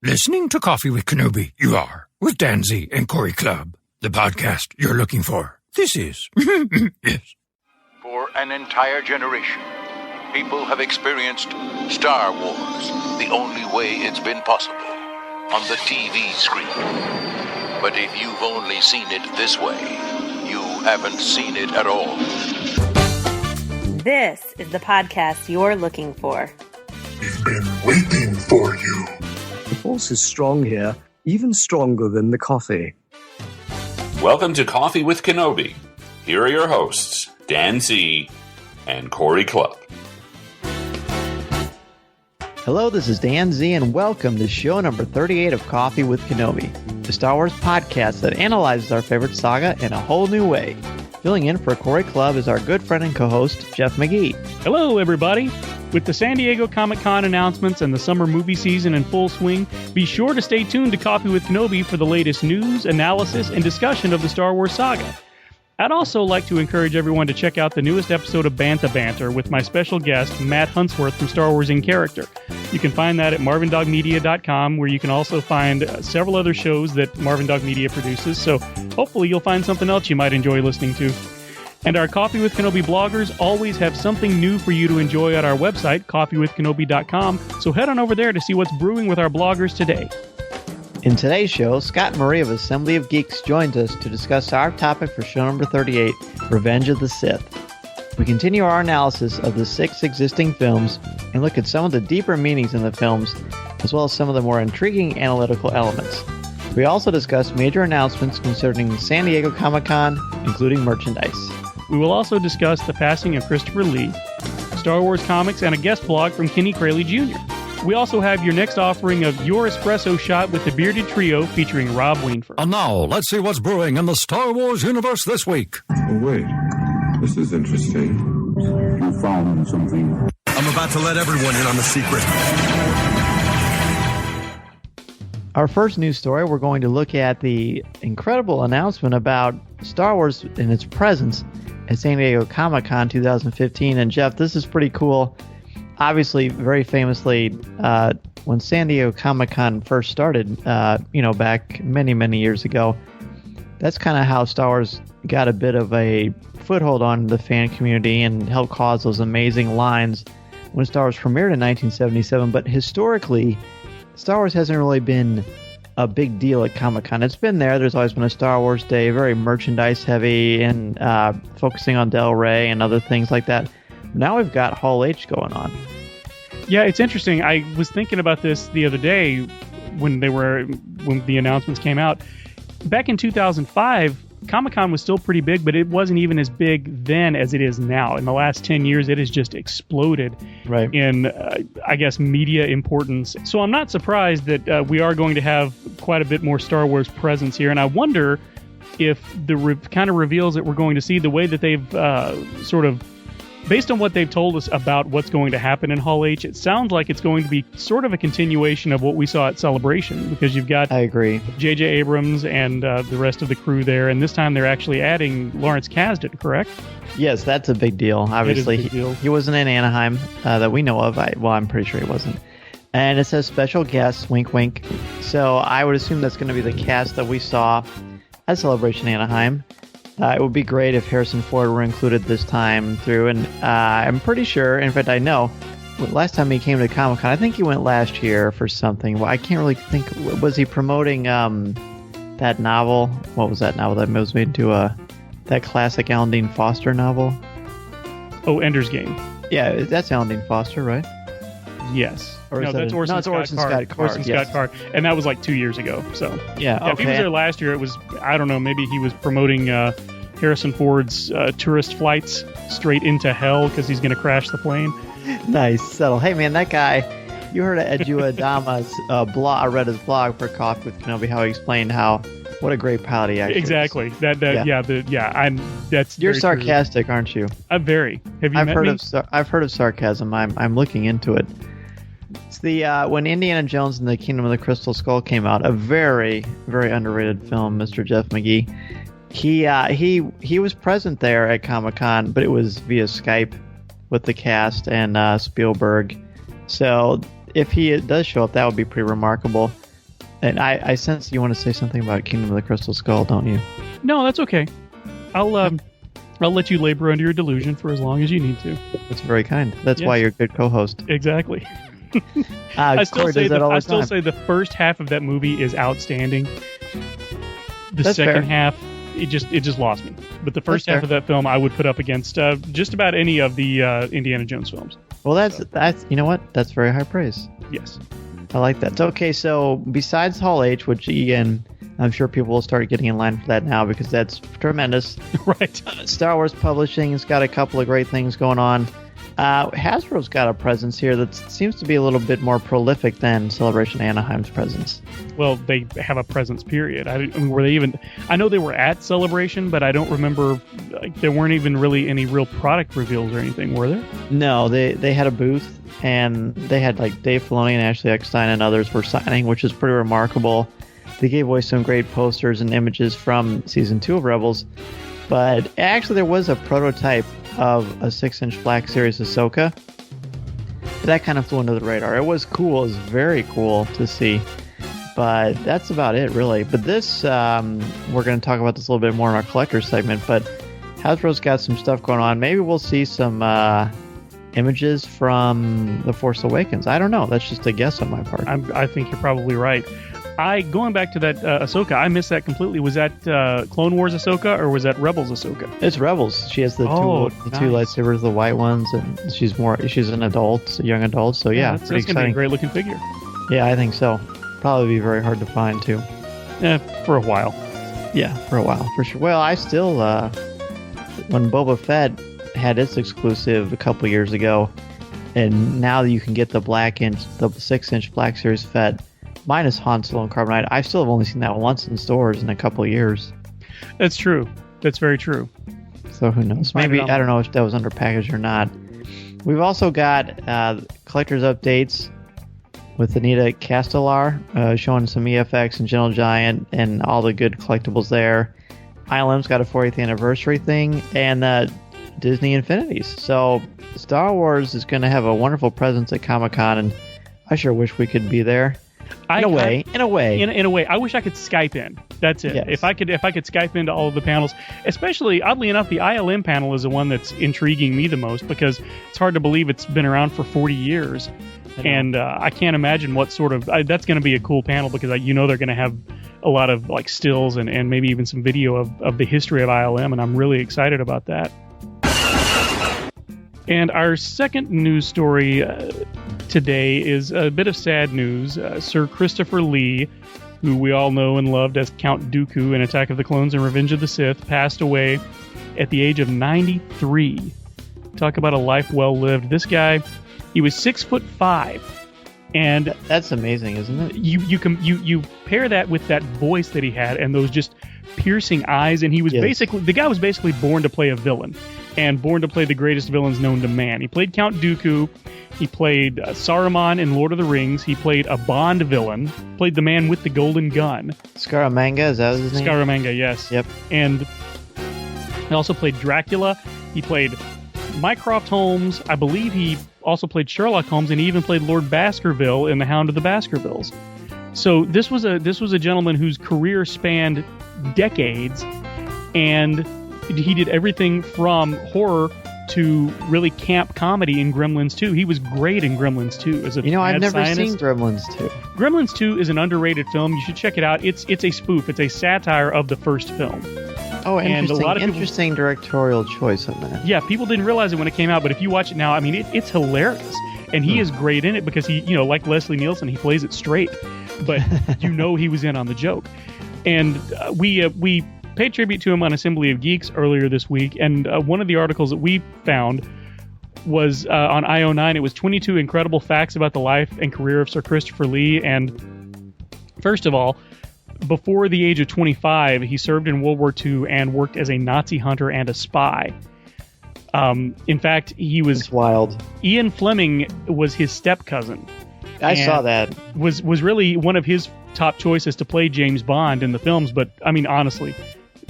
Listening to Coffee with Kenobi, you are, with Dan Z and Corey Clubb, the podcast you're looking for. This is, yes. For an entire generation, people have experienced Star Wars the only way it's been possible, on the TV screen. But if you've only seen it this way, you haven't seen it at all. This is the podcast you're looking for. We've been waiting for you. The force is strong here, even stronger than the coffee. Welcome to Coffee with Kenobi. Here are your hosts, Dan Z and Corey Clubb. Hello, this is Dan Z, and welcome to show number 38 of Coffee with Kenobi, the Star Wars podcast that analyzes our favorite saga in a whole new way. Filling in for Corey Clubb is our good friend and co-host, Jeff McGee. Hello, everybody. With the San Diego Comic-Con announcements and the summer movie season in full swing, be sure to stay tuned to Coffee with Kenobi for the latest news, analysis, and discussion of the Star Wars saga. I'd also like to encourage everyone to check out the newest episode of Bantha Banter with my special guest, Matt Huntsworth from Star Wars in Character. You can find that at marvindogmedia.com, where you can also find several other shows that Marvin Dog Media produces, so hopefully you'll find something else you might enjoy listening to. And our Coffee with Kenobi bloggers always have something new for you to enjoy at our website, coffeewithkenobi.com, so head on over there to see what's brewing with our bloggers today. In today's show, Scott Murray of Assembly of Geeks joins us to discuss our topic for show number 38, Revenge of the Sith. We continue our analysis of the 6 existing films and look at some of the deeper meanings in the films, as well as some of the more intriguing analytical elements. We also discuss major announcements concerning San Diego Comic-Con, including merchandise. We will also discuss the passing of Christopher Lee, Star Wars comics, and a guest blog from Kenny Crayley Jr. We also have your next offering of Your Espresso Shot with the Bearded Trio featuring Rob Wienford. And now, let's see what's brewing in the Star Wars universe this week. Oh, wait. This is interesting. You found something. I'm about to let everyone in on the secret. Our first news story, we're going to look at the incredible announcement about Star Wars and its presence at San Diego Comic-Con 2015. And Jeff, this is pretty cool. Obviously, very famously, when San Diego Comic-Con first started, back many, many years ago, that's kind of how Star Wars got a bit of a foothold on the fan community and helped cause those amazing lines when Star Wars premiered in 1977. But historically, Star Wars hasn't really been a big deal at Comic-Con. It's been there. There's always been a Star Wars Day, very merchandise heavy and focusing on Del Rey and other things like that. Now we've got Hall H going on. Yeah, it's interesting. I was thinking about this the other day when the announcements came out. Back in 2005, Comic-Con was still pretty big, but it wasn't even as big then as it is now. In the last 10 years, it has just exploded in, media importance. So I'm not surprised that we are going to have quite a bit more Star Wars presence here. And I wonder if the kind of reveals that we're going to see, the way that they've based on what they've told us about what's going to happen in Hall H, it sounds like it's going to be sort of a continuation of what we saw at Celebration, because you've got J.J. Abrams and the rest of the crew there, and this time they're actually adding Lawrence Kasdan, correct? Yes, that's a big deal. Obviously, big deal. He wasn't in Anaheim that we know of. I'm pretty sure he wasn't. And it says special guests, wink, wink. So I would assume that's going to be the cast that we saw at Celebration Anaheim. It would be great if Harrison Ford were included this time through, and I'm pretty sure, in fact I know, last time he came to Comic-Con, I think he went last year for something. Well, I can't really think, was he promoting that novel? What was that novel that was made into that classic Alan Dean Foster novel? Oh, Ender's Game. Yeah, that's Alan Dean Foster, right? Yes. Or no, that's Orson Scott Card. Orson Scott Card. And that was like 2 years ago. So yeah, if he was there last year, it was, I don't know, maybe he was promoting Harrison Ford's tourist flights straight into hell because he's going to crash the plane. Nice. Subtle. Hey, man, that guy, you heard of Edu Adama's blog. I read his blog for Coffee with Kenobi, how he explained what a great pilot he actually exactly. is. That's You're sarcastic, aren't you? I'm very. Have you met me? I've heard of sarcasm. I'm looking into it. It's the when Indiana Jones and the Kingdom of the Crystal Skull came out, a very, very underrated film, Mr. Jeff McGee. He was present there at Comic-Con, but it was via Skype with the cast and Spielberg. So if he does show up, that would be pretty remarkable. And I sense you want to say something about Kingdom of the Crystal Skull, don't you? No, that's okay. I'll let you labor under your delusion for as long as you need to. That's very kind. That's why you're a good co-host. Exactly. I still Corey say does that all the time. the first half of that movie is outstanding. The That's second fair. half, it just lost me. But the first That's half of that film, I would put up against just about any of the Indiana Jones films. Well, that's you know what? That's very high praise. Yes. I like that. Okay, so besides Hall H, which again, I'm sure people will start getting in line for that now because that's tremendous. Right. Star Wars Publishing has got a couple of great things going on. Hasbro's got a presence here that seems to be a little bit more prolific than Celebration Anaheim's presence. Well, they have a presence, period. I mean, were they even... I know they were at Celebration, but I don't remember... Like, there weren't even really any real product reveals or anything, were there? No, they had a booth, and they had like Dave Filoni and Ashley Eckstein and others were signing, which is pretty remarkable. They gave away some great posters and images from Season 2 of Rebels, but actually there was a prototype of a 6-inch Black Series Ahsoka. That kind of flew under the radar. It was cool. It was very cool to see. But that's about it, really. But this, we're going to talk about this a little bit more in our collector segment, but Hasbro's got some stuff going on. Maybe we'll see some images from The Force Awakens. I don't know. That's just a guess on my part. I think you're probably right. Going back to that Ahsoka, I missed that completely. Was that Clone Wars Ahsoka or was that Rebels Ahsoka? It's Rebels. She has the two lightsabers, the white ones, and she's an adult, a young adult. So yeah, that's going to be a great looking figure. Yeah, I think so. Probably be very hard to find too. For a while. Yeah, for a while, for sure. Well, I still, when Boba Fett had its exclusive a couple years ago, and now you can get the 6-inch Black Series Fett, minus Han Solo and Carbonite. I still have only seen that once in stores in a couple of years. That's true. That's very true. So who knows? Maybe, I don't know if that was under package or not. We've also got collector's updates with Anita Castelar showing some EFX and Gentle Giant and all the good collectibles there. ILM's got a 40th anniversary thing and Disney Infinities. So Star Wars is going to have a wonderful presence at Comic-Con, and I sure wish we could be there. In a way. In a way. I wish I could Skype in. That's it. Yes. If I could Skype into all of the panels, especially, oddly enough, the ILM panel is the one that's intriguing me the most because it's hard to believe it's been around for 40 years. And I can't imagine what sort of... that's going to be a cool panel because they're going to have a lot of like stills and maybe even some video of the history of ILM, and I'm really excited about that. And our second news story today is a bit of sad news. Sir Christopher Lee, who we all know and loved as Count Dooku in Attack of the Clones and Revenge of the Sith, passed away at the age of 93. Talk about a life well lived. This guy, he was 6'5", and that's amazing, isn't it? You pair that with that voice that he had and those just piercing eyes, and he was the guy was basically born to play a villain. And born to play the greatest villains known to man. He played Count Dooku. He played Saruman in Lord of the Rings. He played a Bond villain. Played the man with the golden gun. Scaramanga, is that his name? Scaramanga, yes. Yep. And he also played Dracula. He played Mycroft Holmes. I believe he also played Sherlock Holmes, and he even played Lord Baskerville in The Hound of the Baskervilles. So this was a gentleman whose career spanned decades, and he did everything from horror to really camp comedy in Gremlins 2. He was great in Gremlins 2 as a I've never scientist. seen Gremlins 2. Gremlins 2 is an underrated film. You should check it out. It's a spoof. It's a satire of the first film. Oh, interesting. And a lot of interesting directorial choice on that. Yeah, people didn't realize it when it came out, but if you watch it now, I mean, it's hilarious. And he is great in it because he, like Leslie Nielsen, he plays it straight. But he was in on the joke. And we paid tribute to him on Assembly of Geeks earlier this week, and one of the articles that we found was on IO9. It was 22 incredible facts about the life and career of Sir Christopher Lee. And first of all, before the age of 25, he served in World War II and worked as a Nazi hunter and a spy. In fact, he was... It's wild. Ian Fleming was his step-cousin. I saw that. Was really one of his top choices to play James Bond in the films, but, I mean, honestly...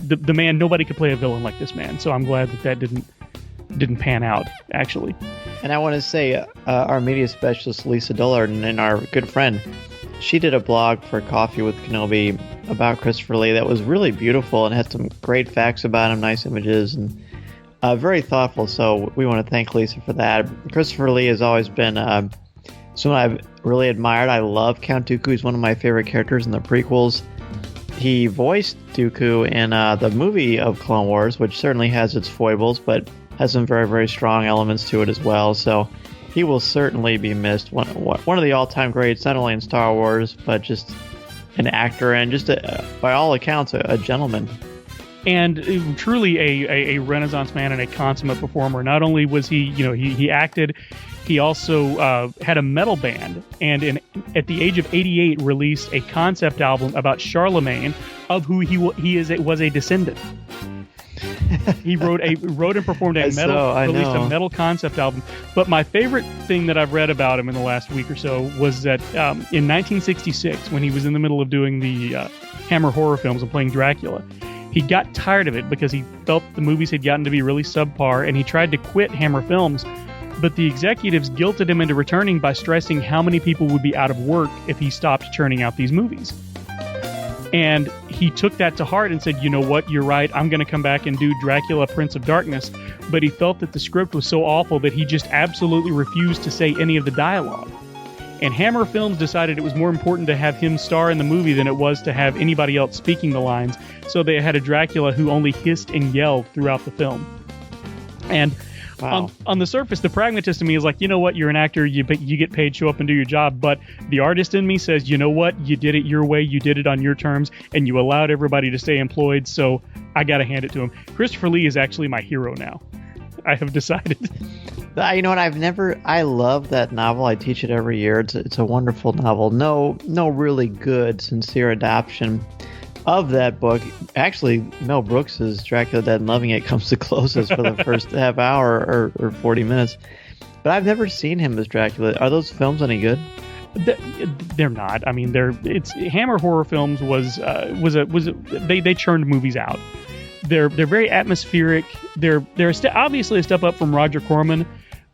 The man, nobody could play a villain like this man, so I'm glad that didn't pan out, actually. And I want to say our media specialist Lisa Dullard and our good friend she did a blog for Coffee with Kenobi about Christopher Lee that was really beautiful and had some great facts about him, nice images, and very thoughtful. So we want to thank Lisa for that. Christopher Lee has always been someone I've really admired. I love Count Dooku. He's one of my favorite characters in the prequels. He voiced Dooku in the movie of Clone Wars, which certainly has its foibles, but has some very, very strong elements to it as well. So he will certainly be missed. One of the all-time greats, not only in Star Wars, but just an actor and just, by all accounts, a gentleman. And truly a Renaissance man and a consummate performer. Not only was he acted, he also had a metal band, and at the age of 88 released a concept album about Charlemagne, of who was a descendant. He wrote and performed released a metal concept album. But my favorite thing that I've read about him in the last week or so was that in 1966, when he was in the middle of doing the Hammer horror films and playing Dracula, he got tired of it because he felt the movies had gotten to be really subpar, and he tried to quit Hammer Films. But the executives guilted him into returning by stressing how many people would be out of work if he stopped churning out these movies. And he took that to heart and said, you know what, you're right, I'm going to come back and do Dracula, Prince of Darkness. But he felt that the script was so awful that he just absolutely refused to say any of the dialogue. And Hammer Films decided it was more important to have him star in the movie than it was to have anybody else speaking the lines. So they had a Dracula who only hissed and yelled throughout the film. And wow. On the surface, the pragmatist in me is like, you know what, you're an actor, you get paid, show up and do your job. But the artist in me says, you know what, you did it your way, you did it on your terms, and you allowed everybody to stay employed, so I got to hand it to him. Christopher Lee is actually my hero now. I have decided. You know what, I love that novel. I teach it every year. It's a wonderful novel. No really good, sincere adaptation of that book. Actually, Mel Brooks's Dracula Dead and Loving It comes the closest for the first half hour or 40 minutes. But I've never seen him as Dracula. Are those films any good? They're not. I mean, it's Hammer horror films they churned movies out. They're very atmospheric. They're obviously a step up from Roger Corman,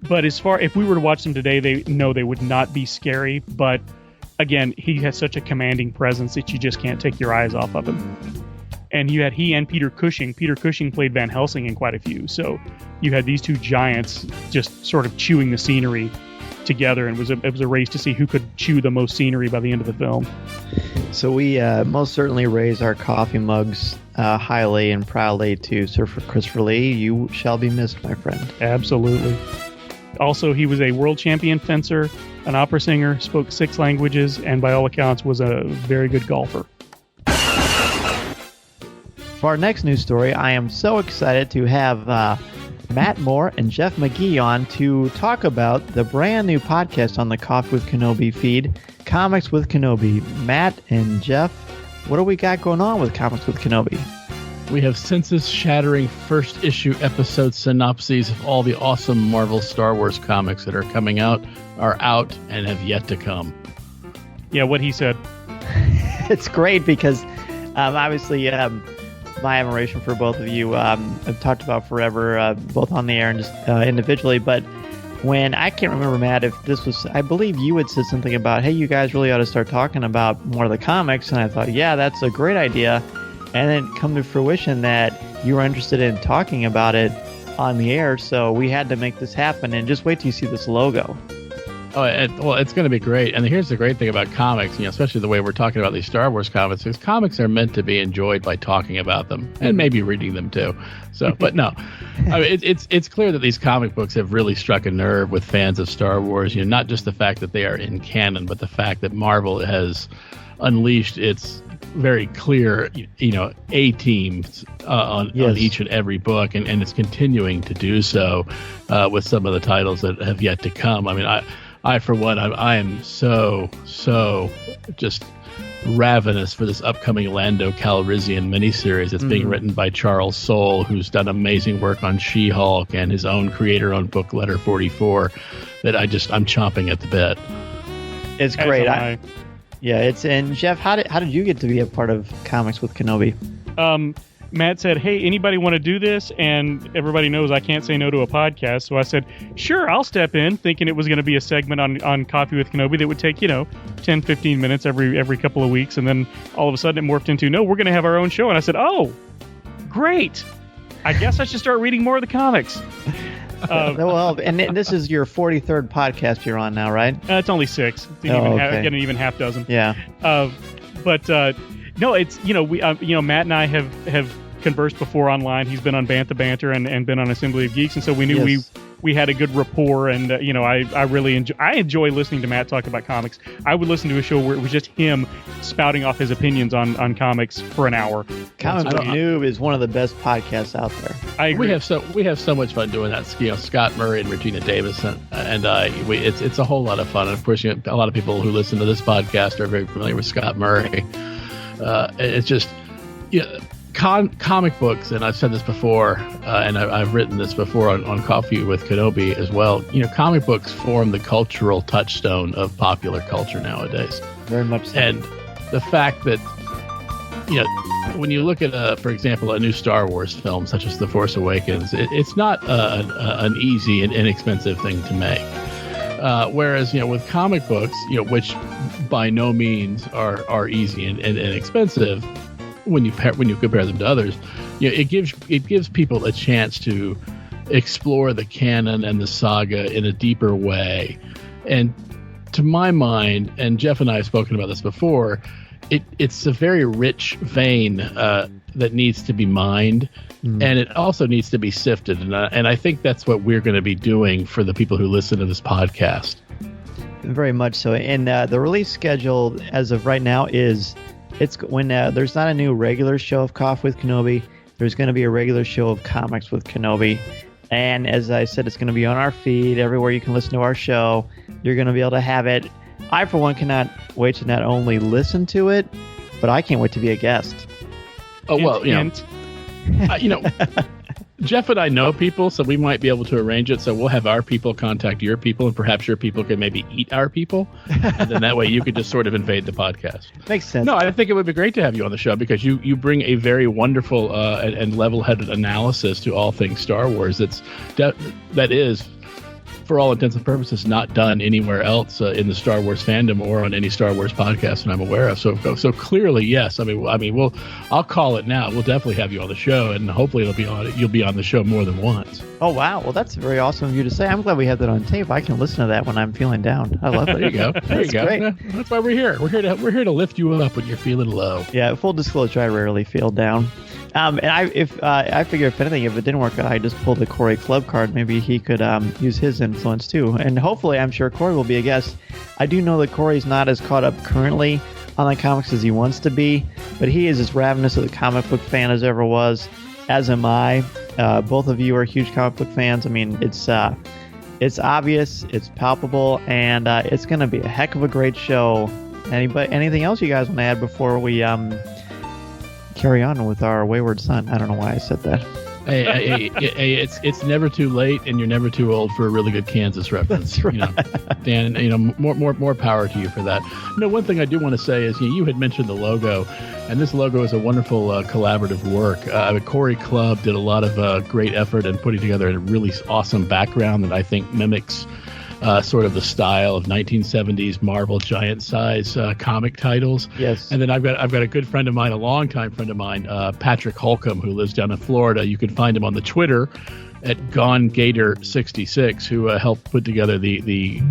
but if we were to watch them today, they would not be scary. But again, he has such a commanding presence that you just can't take your eyes off of him. And you had he and Peter Cushing. Peter Cushing played Van Helsing in quite a few. So you had these two giants just sort of chewing the scenery together, and it was a race to see who could chew the most scenery by the end of the film. So we most certainly raise our coffee mugs highly and proudly to Sir Christopher Lee. You shall be missed, my friend. Absolutely. Also, he was a world champion fencer, an opera singer, spoke 6 languages, and by all accounts was a very good golfer. For our next news story, I am so excited to have Matt Moore and Jeff McGee on to talk about the brand new podcast on the Coffee with Kenobi feed, Comics with Kenobi. Matt and Jeff, what do we got going on with Comics with Kenobi? We have census-shattering first-issue episode synopses of all the awesome Marvel Star Wars comics that are coming out, are out, and have yet to come. Yeah, what he said. It's great because, obviously, my admiration for both of you, I've talked about forever, both on the air and just individually. But when, I can't remember, Matt, if this was, I believe you had said something about, hey, you guys really ought to start talking about more of the comics. And I thought, yeah, that's a great idea. And then come to fruition that you were interested in talking about it on the air. So we had to make this happen. And just wait till you see this logo. Oh, well, it's going to be great. And here's the great thing about comics, especially the way we're talking about these Star Wars comics, is comics are meant to be enjoyed by talking about them and maybe reading them too. So, but no, I mean, it's clear that these comic books have really struck a nerve with fans of Star Wars. Not just the fact that they are in canon, but the fact that Marvel has unleashed its very clear, A-teams on each and every book, and it's continuing to do so with some of the titles that have yet to come. I mean, I for one, I am so just ravenous for this upcoming Lando Calrissian miniseries that's being written by Charles Soule, who's done amazing work on She-Hulk and his own creator-owned book, Letter 44, that I'm chomping at the bit. It's great. And Jeff, how did you get to be a part of Comics with Kenobi? Matt said, hey, anybody want to do this? And everybody knows I can't say no to a podcast. So I said, sure, I'll step in, thinking it was going to be a segment on Coffee with Kenobi that would take, 10, 15 minutes every couple of weeks. And then all of a sudden it morphed into, no, we're going to have our own show. And I said, oh, great. I guess I should start reading more of the comics. Well, and this is your 43rd podcast you're on now, right? It's only 6. Getting even half dozen. Yeah. No, it's we Matt and I have conversed before online. He's been on Bantha Banter and been on Assembly of Geeks, and so we knew we had a good rapport. And I really enjoy listening to Matt talk about comics. I would listen to a show where it was just him spouting off his opinions on comics for an hour. Comic Book Noob is one of the best podcasts out there. I agree. We have so much fun doing that. Scott Murray and Regina Davis and I. It's a whole lot of fun. And of course, a lot of people who listen to this podcast are very familiar with Scott Murray. It's just, comic books, and I've said this before, and I've written this before on Coffee with Kenobi as well. Comic books form the cultural touchstone of popular culture nowadays. Very much so. And the fact that, when you look at, for example, a new Star Wars film such as The Force Awakens, it's not an easy and inexpensive thing to make. Whereas, with comic books, which by no means are easy and inexpensive, when you compare them to others, it gives people a chance to explore the canon and the saga in a deeper way. And to my mind, and Jeff and I have spoken about this before, it's a very rich vein that needs to be mined. And it also needs to be sifted. And I think that's what we're going to be doing for the people who listen to this podcast. Very much so. And the release schedule as of right now is when there's not a new regular show of Coffee with Kenobi, there's going to be a regular show of Comics with Kenobi. And as I said, it's going to be on our feed everywhere you can listen to our show. You're going to be able to have it. I, for one, cannot wait to not only listen to it, but I can't wait to be a guest. Oh, well, Jeff and I know people, so we might be able to arrange it. So we'll have our people contact your people, and perhaps your people can maybe eat our people. And then that way you could just sort of invade the podcast. Makes sense. No, I think it would be great to have you on the show because you bring a very wonderful and level-headed analysis to all things Star Wars. That is, for all intents and purposes, not done anywhere else in the Star Wars fandom or on any Star Wars podcast that I'm aware of. So clearly, yes. I'll call it now. We'll definitely have you on the show, and hopefully you'll be on the show more than once. Oh wow! Well, that's very awesome of you to say. I'm glad we have that on tape. I can listen to that when I'm feeling down. I love it. There you go. There you go. Great. That's why we're here. We're here to lift you up when you're feeling low. Yeah. Full disclosure, I rarely feel down. And I figure if anything, if it didn't work out, I just pulled the Corey Club card. Maybe he could use his influence too. And hopefully, I'm sure Corey will be a guest. I do know that Corey's not as caught up currently on the comics as he wants to be, but he is as ravenous of a comic book fan as ever was, as am I. Both of you are huge comic book fans. I mean, it's obvious, it's palpable, and it's going to be a heck of a great show. Anything else you guys want to add before we carry on with our wayward son? I don't know why I said that. Hey, it's never too late, and you're never too old for a really good Kansas reference. That's right. Dan, more power to you for that. One thing I do want to say is you had mentioned the logo, and this logo is a wonderful collaborative work. Corey Club did a lot of great effort in putting together a really awesome background that I think mimics sort of the style of 1970s Marvel giant size comic titles. Yes. And then I've got a good friend of mine, a longtime friend of mine, Patrick Holcomb, who lives down in Florida. You can find him on the Twitter at GoneGator66, who helped put together the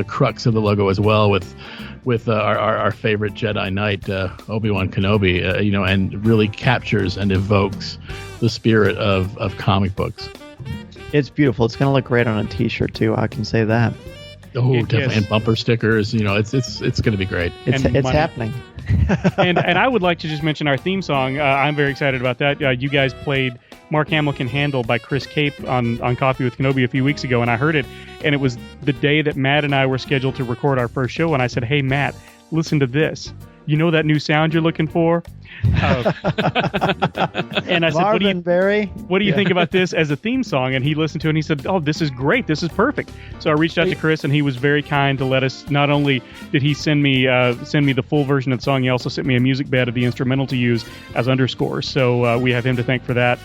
crux of the logo as well with our favorite Jedi Knight, Obi-Wan Kenobi, and really captures and evokes the spirit of comic books. It's beautiful. It's going to look great on a T-shirt too. I can say that. Oh, definitely. Yes. And bumper stickers. It's going to be great. It's happening. and I would like to just mention our theme song. I'm very excited about that. You guys played Mark Hamill Can Handle by Chris Cape on Coffee with Kenobi a few weeks ago, and I heard it. And it was the day that Matt and I were scheduled to record our first show, and I said, hey, Matt, listen to this. You know that new sound you're looking for? And I said, Marvin Berry. What do you think about this as a theme song? And he listened to it and he said, oh, this is great. This is perfect. So I reached out to Chris, and he was very kind to let us. Not only did he send me the full version of the song, he also sent me a music bed of the instrumental to use as underscores. So we have him to thank for that.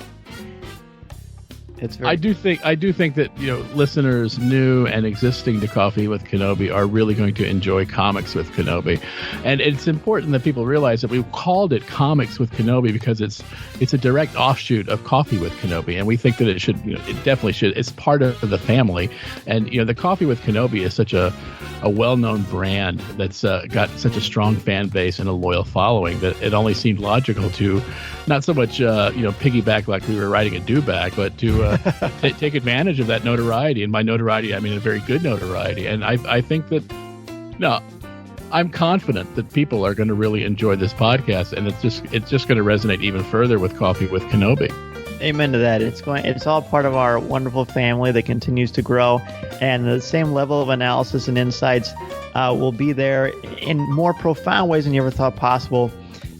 I do think that listeners new and existing to Coffee with Kenobi are really going to enjoy Comics with Kenobi, and it's important that people realize that we called it Comics with Kenobi because it's a direct offshoot of Coffee with Kenobi, and we think that it should, it definitely should. It's part of the family, and the Coffee with Kenobi is such a well-known brand that's got such a strong fan base and a loyal following that it only seemed logical to not so much piggyback like we were writing a do-back, but to take advantage of that notoriety. And by notoriety, I mean a very good notoriety. And I think that, I'm confident that people are going to really enjoy this podcast, and it's just going to resonate even further with Coffee with Kenobi. Amen to that. It's all part of our wonderful family that continues to grow, and the same level of analysis and insights will be there in more profound ways than you ever thought possible.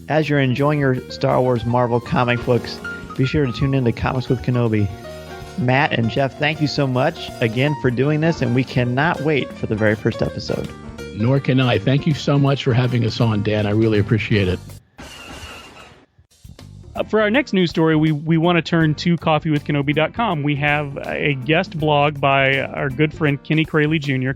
As you're enjoying your Star Wars Marvel comic books, be sure to tune in to Comics with Kenobi. Matt and Jeff, thank you so much again for doing this, and we cannot wait for the very first episode. Nor can I. Thank you so much for having us on, Dan. I really appreciate it. For our next news story, we want to turn to coffeewithkenobi.com. We have a guest blog by our good friend Kenny Crayley Jr.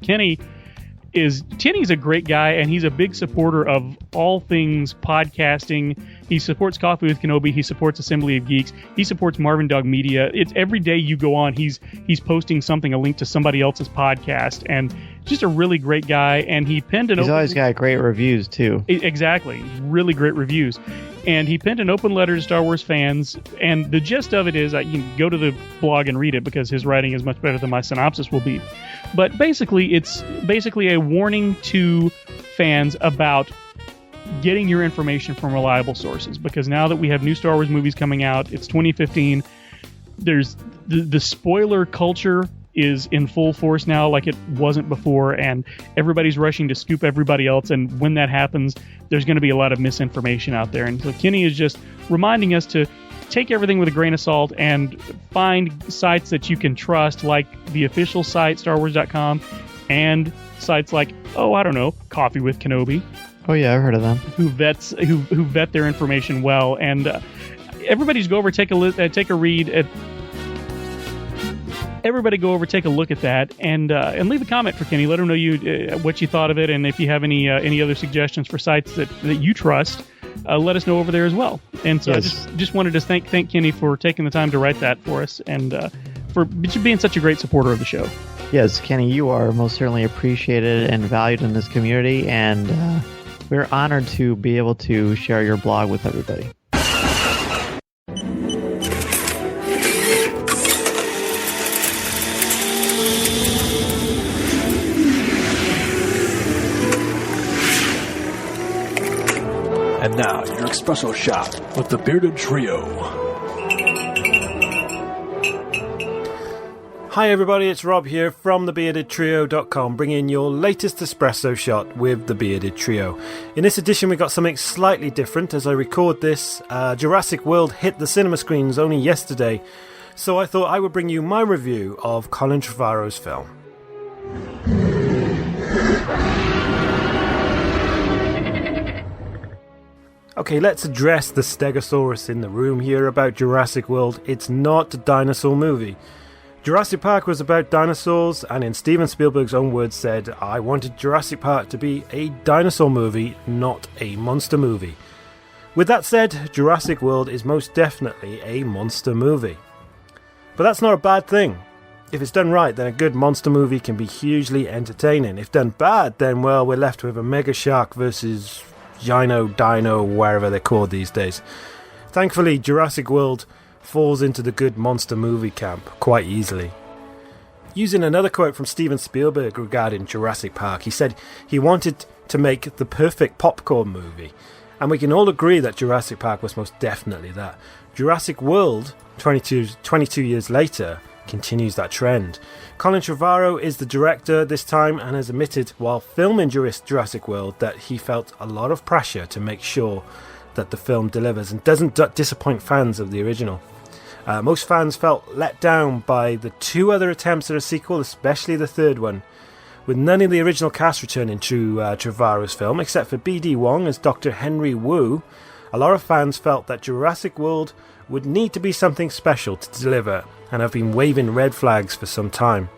Kenny's a great guy, and he's a big supporter of all things podcasting. He supports Coffee with Kenobi. He supports Assembly of Geeks. He supports Marvin Dog Media. It's every day you go on, he's posting something, a link to somebody else's podcast, and just a really great guy. And he penned He's always got great reviews too. Exactly, really great reviews. And he penned an open letter to Star Wars fans, and the gist of it is, you can go to the blog and read it because his writing is much better than my synopsis will be. But basically, it's a warning to fans about getting your information from reliable sources, because now that we have new Star Wars movies coming out, it's 2015, there's the spoiler culture is in full force now like it wasn't before, and everybody's rushing to scoop everybody else, and when that happens, there's going to be a lot of misinformation out there. And so Kenny is just reminding us to take everything with a grain of salt and find sites that you can trust, like the official site, StarWars.com, and sites like, Coffee with Kenobi. Oh yeah, I've heard of them. Who vet their information well, and everybody's go over, take a read at. Everybody go over, take a look at that, and leave a comment for Kenny. Let him know what you thought of it, and if you have any other suggestions for sites that you trust, let us know over there as well. And so yes. I just wanted to thank Kenny for taking the time to write that for us, and for being such a great supporter of the show. Yes, Kenny, you are most certainly appreciated and valued in this community, and we're honored to be able to share your blog with everybody. And now, your espresso shot with the Bearded Trio. Hi everybody, it's Rob here from thebeardedtrio.com, bringing your latest espresso shot with the Bearded Trio. In this edition, we got something slightly different. As I record this, Jurassic World hit the cinema screens only yesterday, so I thought I would bring you my review of Colin Trevorrow's film. Okay, let's address the Stegosaurus in the room here about Jurassic World. It's not a dinosaur movie. Jurassic Park was about dinosaurs, and in Steven Spielberg's own words said, I wanted Jurassic Park to be a dinosaur movie, not a monster movie. With that said, Jurassic World is most definitely a monster movie. But that's not a bad thing. If it's done right, then a good monster movie can be hugely entertaining. If done bad, then, well, we're left with a mega shark versus Dino, wherever they're called these days. Thankfully, Jurassic World falls into the good monster movie camp quite easily. Using another quote from Steven Spielberg regarding Jurassic Park, he said he wanted to make the perfect popcorn movie, and we can all agree that Jurassic Park was most definitely that. Jurassic World, 22 years later, continues that trend. Colin Trevorrow is the director this time and has admitted while filming Jurassic World that he felt a lot of pressure to make sure that the film delivers and doesn't disappoint fans of the original. Most fans felt let down by the 2 other attempts at a sequel, especially the third one, with none of the original cast returning to Trevorrow's film, except for B.D. Wong as Dr. Henry Wu. A lot of fans felt that Jurassic World would need to be something special to deliver, and have been waving red flags for some time.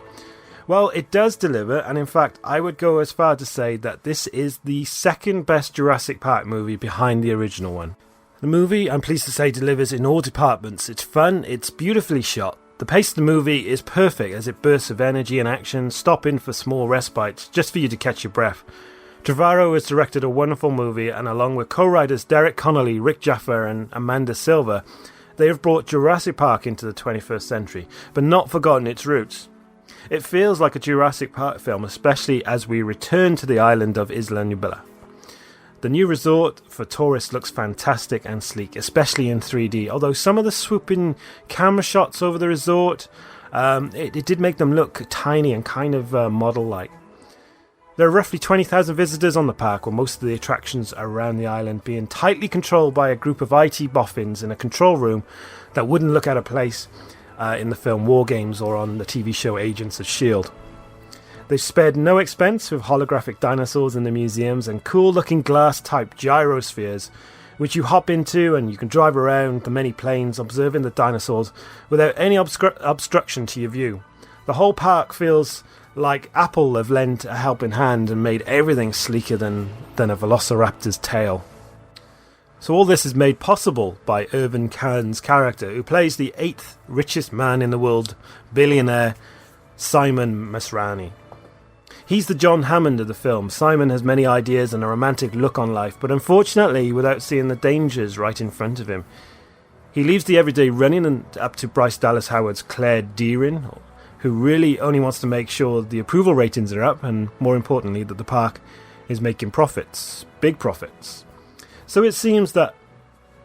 Well, it does deliver, and in fact, I would go as far to say that this is the second best Jurassic Park movie behind the original one. The movie, I'm pleased to say, delivers in all departments. It's fun, it's beautifully shot. The pace of the movie is perfect as it bursts of energy and action, stopping for small respites, just for you to catch your breath. Trevorrow has directed a wonderful movie, and along with co-writers Derek Connolly, Rick Jaffa and Amanda Silver, they have brought Jurassic Park into the 21st century, but not forgotten its roots. It feels like a Jurassic Park film, especially as we return to the island of Isla Nublar. The new resort for tourists looks fantastic and sleek, especially in 3D, although some of the swooping camera shots over the resort, it did make them look tiny and kind of model-like. There are roughly 20,000 visitors on the park, with most of the attractions around the island being tightly controlled by a group of IT boffins in a control room that wouldn't look out of place in the film War Games or on the TV show Agents of S.H.I.E.L.D. They've spared no expense with holographic dinosaurs in the museums and cool-looking glass-type gyrospheres, which you hop into and you can drive around the many planes observing the dinosaurs without any obstruction to your view. The whole park feels like Apple have lent a helping hand and made everything sleeker than a velociraptor's tail. So all this is made possible by Irvin Khan's character, who plays the 8th richest man in the world, billionaire Simon Masrani. He's the John Hammond of the film. Simon has many ideas and a romantic look on life, but unfortunately without seeing the dangers right in front of him. He leaves the everyday running up to Bryce Dallas Howard's Claire Dearin, who really only wants to make sure the approval ratings are up, and more importantly that the park is making profits, big profits. So it seems that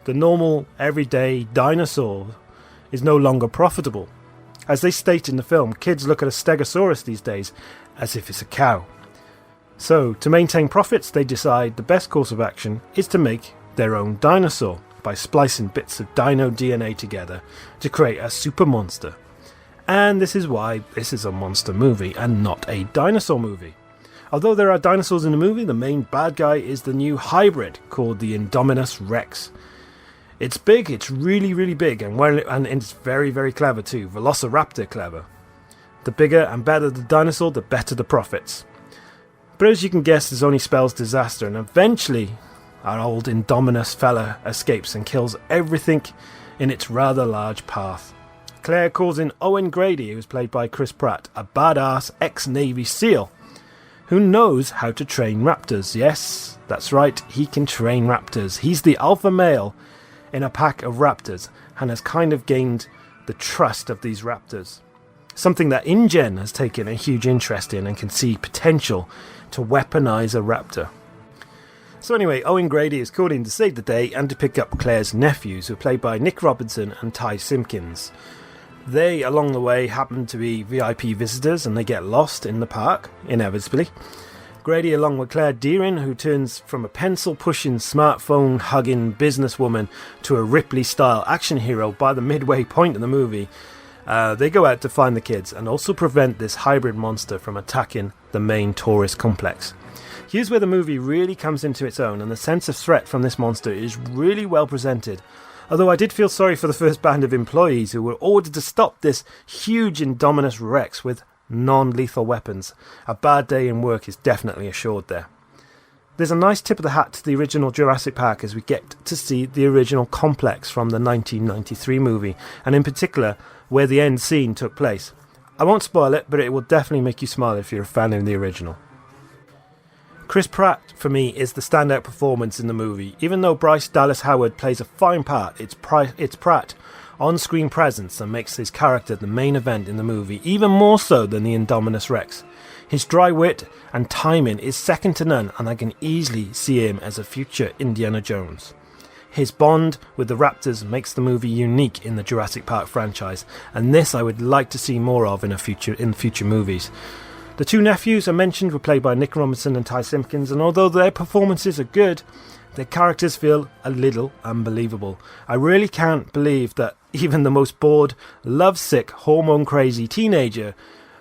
the normal everyday dinosaur is no longer profitable. As they state in the film, kids look at a stegosaurus these days as if it's a cow. So, to maintain profits, they decide the best course of action is to make their own dinosaur by splicing bits of dino DNA together to create a super monster. And this is why this is a monster movie and not a dinosaur movie. Although there are dinosaurs in the movie, the main bad guy is the new hybrid called the Indominus Rex. It's big, it's really, really big, and it's very, very clever too. Velociraptor clever. The bigger and better the dinosaur, the better the profits. But as you can guess, this only spells disaster, and eventually our old Indominus fella escapes and kills everything in its rather large path. Claire calls in Owen Grady, who's played by Chris Pratt, a badass ex-Navy SEAL, who knows how to train raptors. Yes, that's right, he can train raptors. He's the alpha male in a pack of raptors, and has kind of gained the trust of these raptors. Something that InGen has taken a huge interest in and can see potential to weaponize a raptor. So anyway, Owen Grady is called in to save the day and to pick up Claire's nephews, who are played by Nick Robinson and Ty Simpkins. They, along the way, happen to be VIP visitors and they get lost in the park, inevitably. Grady, along with Claire Dearin, who turns from a pencil-pushing, smartphone-hugging businesswoman to a Ripley-style action hero by the midway point of the movie, they go out to find the kids and also prevent this hybrid monster from attacking the main tourist complex. Here's where the movie really comes into its own, and the sense of threat from this monster is really well presented. Although I did feel sorry for the first band of employees who were ordered to stop this huge Indominus Rex with non-lethal weapons. A bad day in work is definitely assured there. There's a nice tip of the hat to the original Jurassic Park as we get to see the original complex from the 1993 movie, and in particular where the end scene took place. I won't spoil it, but it will definitely make you smile if you're a fan of the original. Chris Pratt, for me, is the standout performance in the movie. Even though Bryce Dallas Howard plays a fine part, it's Pratt on-screen presence that makes his character the main event in the movie, even more so than the Indominus Rex. His dry wit and timing is second to none, and I can easily see him as a future Indiana Jones. His bond with the raptors makes the movie unique in the Jurassic Park franchise, and this I would like to see more of in future movies. The two nephews I mentioned were played by Nick Robinson and Ty Simpkins, and although their performances are good, The characters feel a little unbelievable. I really can't believe that even the most bored, lovesick, hormone-crazy teenager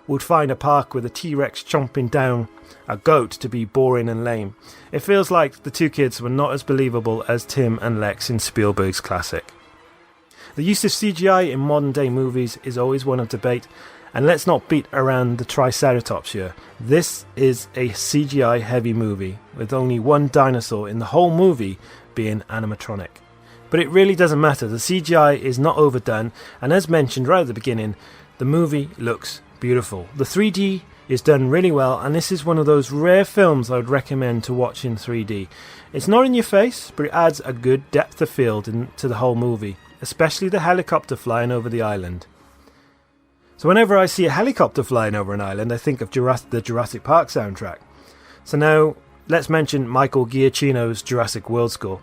would find a park with a T-Rex chomping down a goat to be boring and lame. It feels like the two kids were not as believable as Tim and Lex in Spielberg's classic. The use of CGI in modern-day movies is always one of debate, and let's not beat around the Triceratops here. This is a CGI-heavy movie, with only one dinosaur in the whole movie being animatronic. But it really doesn't matter, the CGI is not overdone, and as mentioned right at the beginning, the movie looks beautiful. The 3D is done really well, and this is one of those rare films I would recommend to watch in 3D. It's not in your face, but it adds a good depth of field to the whole movie, especially the helicopter flying over the island. So whenever I see a helicopter flying over an island, I think of the Jurassic Park soundtrack. So now, let's mention Michael Giacchino's Jurassic World score.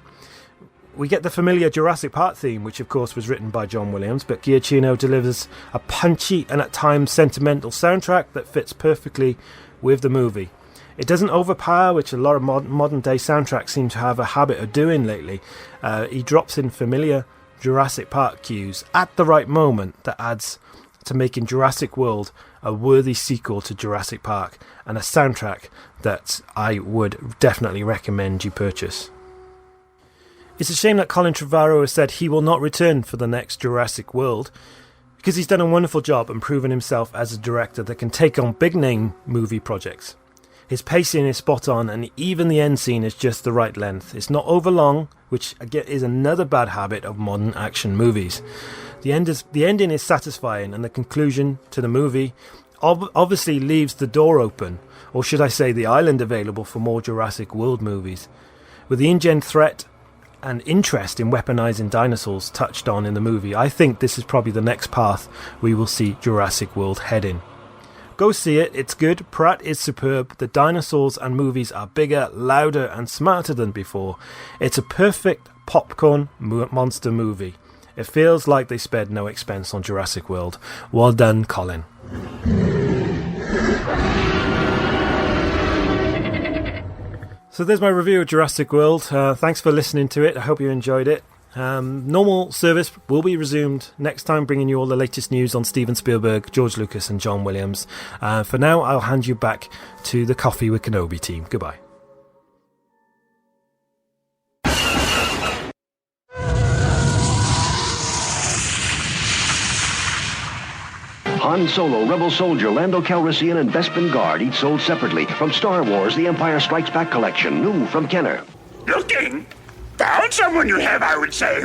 We get the familiar Jurassic Park theme, which of course was written by John Williams, but Giacchino delivers a punchy and at times sentimental soundtrack that fits perfectly with the movie. It doesn't overpower, which a lot of modern day soundtracks seem to have a habit of doing lately. He drops in familiar Jurassic Park cues at the right moment that adds to making Jurassic World a worthy sequel to Jurassic Park, and a soundtrack that I would definitely recommend you purchase. It's a shame that Colin Trevorrow has said he will not return for the next Jurassic World, because he's done a wonderful job and proven himself as a director that can take on big name movie projects. His pacing is spot on, and even the end scene is just the right length. It's not overlong, which again is another bad habit of modern action movies. The ending is satisfying, and the conclusion to the movie obviously leaves the door open, or should I say the island available for more Jurassic World movies. With the InGen threat and interest in weaponizing dinosaurs touched on in the movie, I think this is probably the next path we will see Jurassic World head in. Go see it, it's good, Pratt is superb, the dinosaurs and movies are bigger, louder and smarter than before. It's a perfect popcorn monster movie. It feels like they spared no expense on Jurassic World. Well done, Colin. So there's my review of Jurassic World. Thanks for listening to it. I hope you enjoyed it. Normal service will be resumed next time, bringing you all the latest news on Steven Spielberg, George Lucas and John Williams. For now, I'll hand you back to the Coffee with Kenobi team. Goodbye. Han Solo, Rebel Soldier, Lando Calrissian, and Bespin Guard, each sold separately. From Star Wars, The Empire Strikes Back collection, new from Kenner. Looking? Found someone you have, I would say,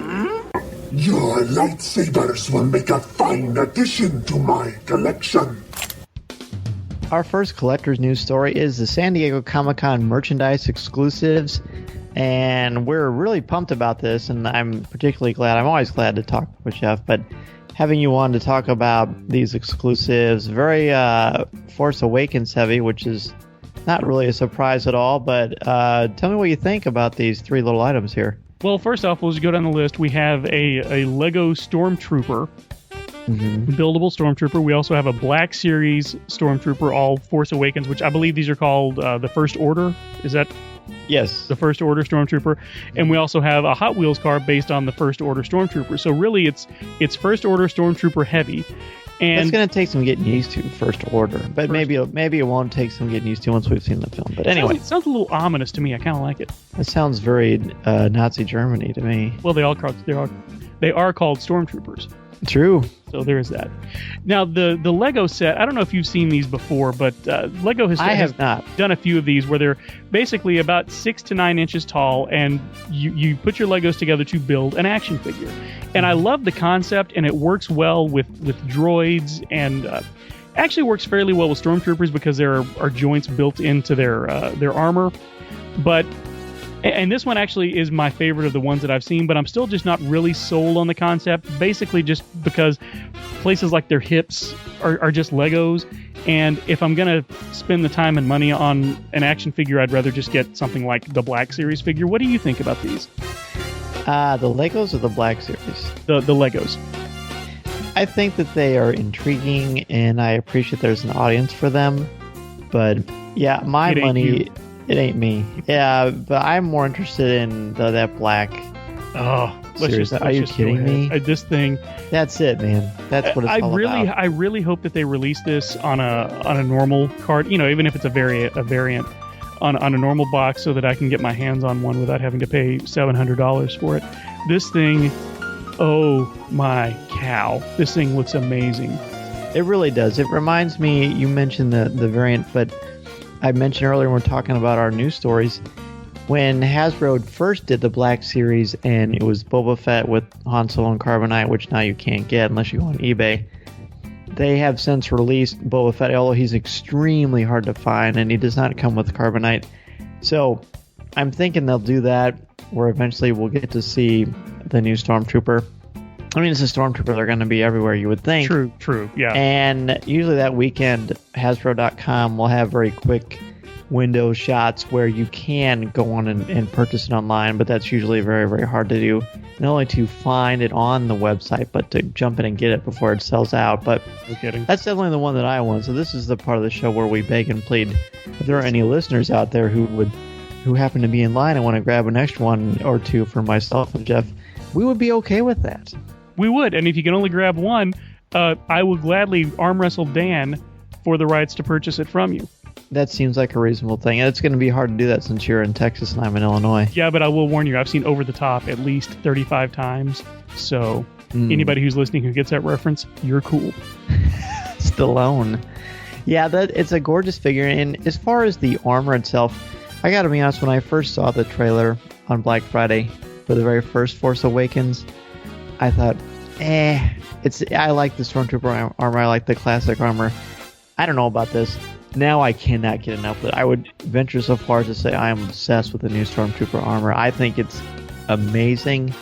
Your lightsabers will make a fine addition to my collection. Our first collector's news story is the San Diego Comic-Con merchandise exclusives, and we're really pumped about this, and I'm particularly glad. I'm always glad to talk with Jeff, but having you on to talk about these exclusives, very Force Awakens heavy, which is not really a surprise at all, but tell me what you think about these three little items here. Well, first off, we'll just go down the list. We have a Lego Stormtrooper, buildable Stormtrooper. We also have a Black Series Stormtrooper, all Force Awakens, which I believe these are called the First Order. Is that? Yes. The First Order Stormtrooper. And we also have a Hot Wheels car based on the First Order Stormtrooper. So really, it's First Order Stormtrooper heavy. And it's going to take some getting used to, First Order. But maybe it won't take some getting used to once we've seen the film. But anyway. It sounds a little ominous to me. I kind of like it. It sounds very Nazi Germany to me. Well, they are called Stormtroopers. True. So there is that. Now, the Lego set, I don't know if you've seen these before, but Lego has done a few of these where they're basically about 6 to 9 inches tall, and you put your Legos together to build an action figure. And I love the concept, and it works well with droids, and actually works fairly well with Stormtroopers because there are joints built into their armor. And this one actually is my favorite of the ones that I've seen, but I'm still just not really sold on the concept, basically just because places like their hips are just Legos, and if I'm going to spend the time and money on an action figure, I'd rather just get something like the Black Series figure. What do you think about these? The Legos or the Black Series? The Legos. I think that they are intriguing, and I appreciate there's an audience for them, but yeah, my money It ain't me. Yeah, but I'm more interested in that black. Oh, Are you kidding me? This thing. That's it, man. That's what it's all about. I really hope that they release this on a normal card. Even if it's a variant on a normal box, so that I can get my hands on one without having to pay $700 for it. This thing, oh my cow! This thing looks amazing. It really does. It reminds me. You mentioned the variant, but I mentioned earlier when we're talking about our news stories. When Hasbro first did the Black Series, and it was Boba Fett with Han Solo and Carbonite, which now you can't get unless you go on eBay. They have since released Boba Fett, although he's extremely hard to find, and he does not come with Carbonite. So I'm thinking they'll do that, where eventually we'll get to see the new Stormtrooper. I mean, it's a Stormtrooper. They're going to be everywhere, you would think. True, yeah. And usually that weekend, Hasbro.com will have very quick window shots where you can go on and purchase it online, but that's usually very, very hard to do. Not only to find it on the website, but to jump in and get it before it sells out. But no kidding. That's definitely the one that I want. So this is the part of the show where we beg and plead. If there are any listeners out there who happen to be in line and want to grab an extra one or two for myself and Jeff, we would be okay with that. We would, and if you can only grab one, I will gladly arm wrestle Dan for the rights to purchase it from you. That seems like a reasonable thing. And it's going to be hard to do that since you're in Texas and I'm in Illinois. Yeah, but I will warn you, I've seen Over the Top at least 35 times. So anybody who's listening who gets that reference, you're cool. Stallone. Yeah, it's a gorgeous figure. And as far as the armor itself, I got to be honest, when I first saw the trailer on Black Friday for the very first Force Awakens, I thought, I like the Stormtrooper armor. I like the classic armor. I don't know about this. Now I cannot get enough of it. I would venture so far as to say I am obsessed with the new Stormtrooper armor. I think it's amazing,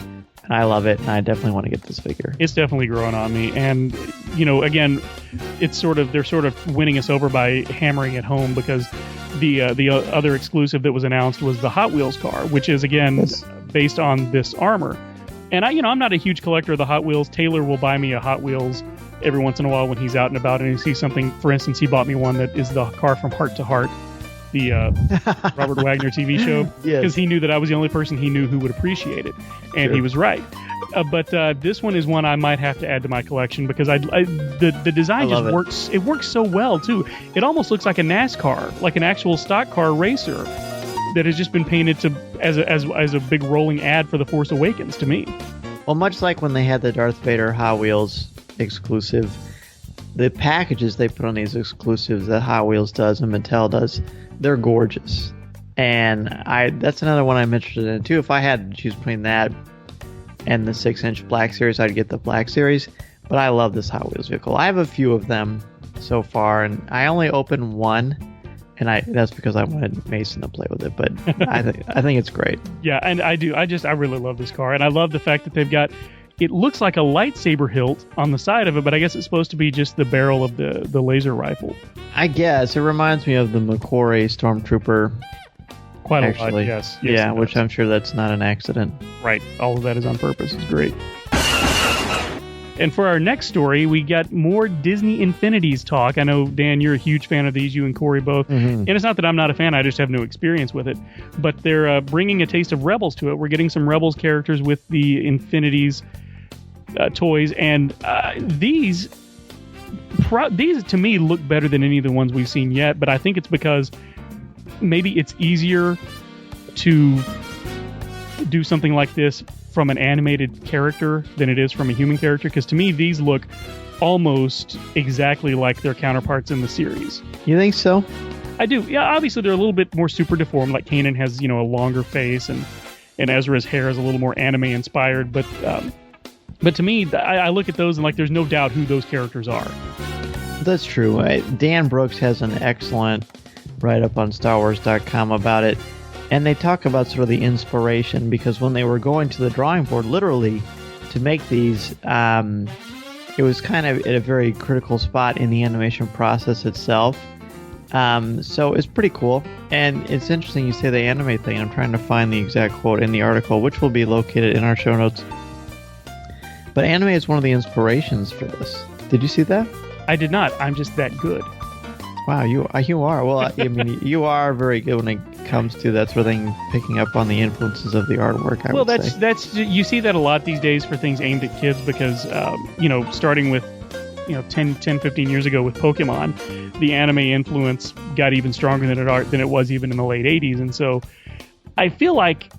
and I love it, and I definitely want to get this figure. It's definitely growing on me, and again, they're sort of winning us over by hammering it home, because the other exclusive that was announced was the Hot Wheels car, which is again based on this armor. And I'm not a huge collector of the Hot Wheels. Taylor will buy me a Hot Wheels every once in a while when he's out and about and he sees something. For instance, he bought me one that is the car from Heart to Heart, the Robert Wagner TV show, because he knew that I was the only person he knew who would appreciate it, and he was right. But this one is one I might have to add to my collection, because the design just works. It works so well too. It almost looks like a NASCAR, like an actual stock car racer that has just been painted as a big rolling ad for The Force Awakens to me. Well, much like when they had the Darth Vader Hot Wheels exclusive, the packages they put on these exclusives that Hot Wheels does and Mattel does, they're gorgeous. And that's another one I'm interested in too. If I had to choose between that and the 6-inch Black Series, I'd get the Black Series. But I love this Hot Wheels vehicle. I have a few of them so far, and I only opened one. And that's because I wanted Mason to play with it, but I think it's great. Yeah, and I do. I really love this car, and I love the fact that they've got. It looks like a lightsaber hilt on the side of it, but I guess it's supposed to be just the barrel of the laser rifle. I guess it reminds me of the McQuarrie Stormtrooper. Quite a lot, yes. Yeah, which I'm sure that's not an accident. Right. All of that is on purpose. It's great. And for our next story, we got more Disney Infinities talk. I know, Dan, you're a huge fan of these, you and Corey both. Mm-hmm. And it's not that I'm not a fan, I just have no experience with it. But they're bringing a taste of Rebels to it. We're getting some Rebels characters with the Infinities toys. And these to me look better than any of the ones we've seen yet. But I think it's because maybe it's easier to do something like this from an animated character than it is from a human character, because to me these look almost exactly like their counterparts in the series. You think so? I do. Yeah, obviously they're a little bit more super deformed, like Kanan has a longer face, and Ezra's hair is a little more anime inspired, but to me I look at those and like there's no doubt who those characters are. That's true. Dan Brooks has an excellent write-up on StarWars.com about it. And they talk about sort of the inspiration, because when they were going to the drawing board, literally, to make these, it was kind of at a very critical spot in the animation process itself. So it's pretty cool. And it's interesting you say the anime thing. I'm trying to find the exact quote in the article, which will be located in our show notes. But anime is one of the inspirations for this. Did you see that? I did not. I'm just that good. Wow, you are. Well, I mean, you are very good when it comes to that sort of thing, picking up on the influences of the artwork. I would say. That's you see that a lot these days for things aimed at kids because starting with 10, 15 years ago with Pokemon, the anime influence got even stronger than it was even in the late 80s. And so I feel like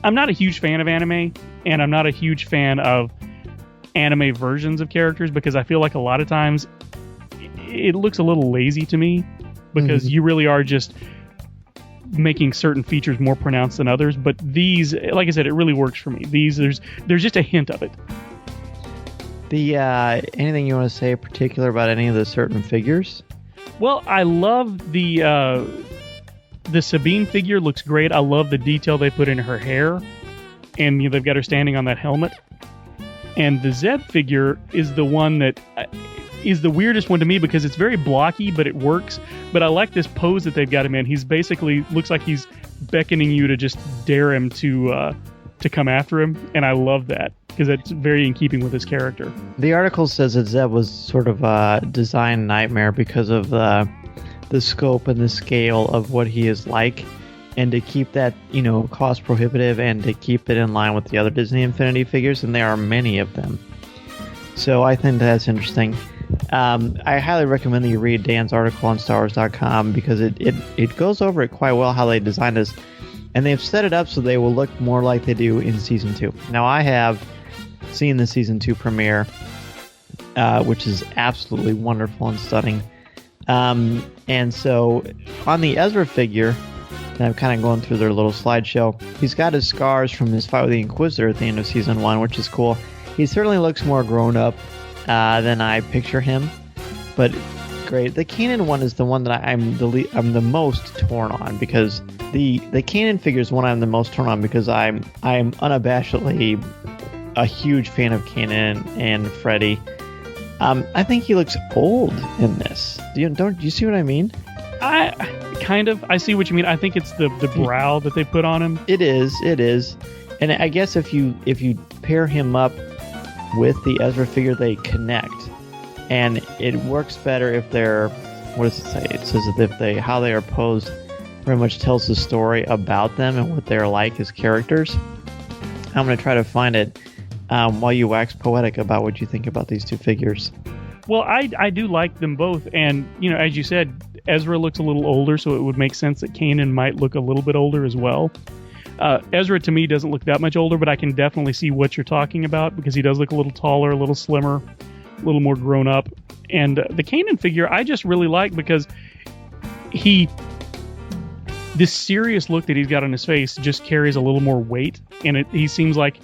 I'm not a huge fan of anime, and I'm not a huge fan of anime versions of characters because I feel like a lot of times it looks a little lazy to me because you really are just making certain features more pronounced than others. But these, like I said, it really works for me. There's just a hint of it. Anything you want to say in particular about any of the certain figures? Well, I love the Sabine figure. Looks great. I love the detail they put in her hair, and they've got her standing on that helmet. And the Zeb figure is the one that is the weirdest one to me because it's very blocky, but it works. But I like this pose that they've got him in. He's basically looks like he's beckoning you to just dare him to come after him, and I love that because it's very in keeping with his character. The article says that Zeb was sort of a design nightmare because of the scope and the scale of what he is like, and to keep that cost prohibitive and to keep it in line with the other Disney Infinity figures, and there are many of them. So I think that's interesting. I highly recommend that you read Dan's article on StarWars.com because it goes over it quite well how they designed this. And they've set it up so they will look more like they do in Season 2. Now, I have seen the Season 2 premiere, which is absolutely wonderful and stunning. And so, on the Ezra figure, and I'm kind of going through their little slideshow, he's got his scars from his fight with the Inquisitor at the end of Season 1, which is cool. He certainly looks more grown up than I picture him, but great. The Kanan one is the one that I'm the most torn on because the Kanan figure is one I'm the most torn on because I'm unabashedly a huge fan of Kanan and Freddy. I think he looks old in this. Don't you see what I mean? I see what you mean. I think it's the brow that they put on him. It is, and I guess if you pair him up with the Ezra figure, they connect. And it works better if they're, what does it say? It says that how they are posed very much tells the story about them and what they're like as characters. I'm going to try to find it while you wax poetic about what you think about these two figures. Well, I do like them both. And, as you said, Ezra looks a little older, so it would make sense that Kanan might look a little bit older as well. Ezra, to me, doesn't look that much older, but I can definitely see what you're talking about because he does look a little taller, a little slimmer, a little more grown up. And the Kanan figure I just really like because this serious look that he's got on his face just carries a little more weight, and he seems like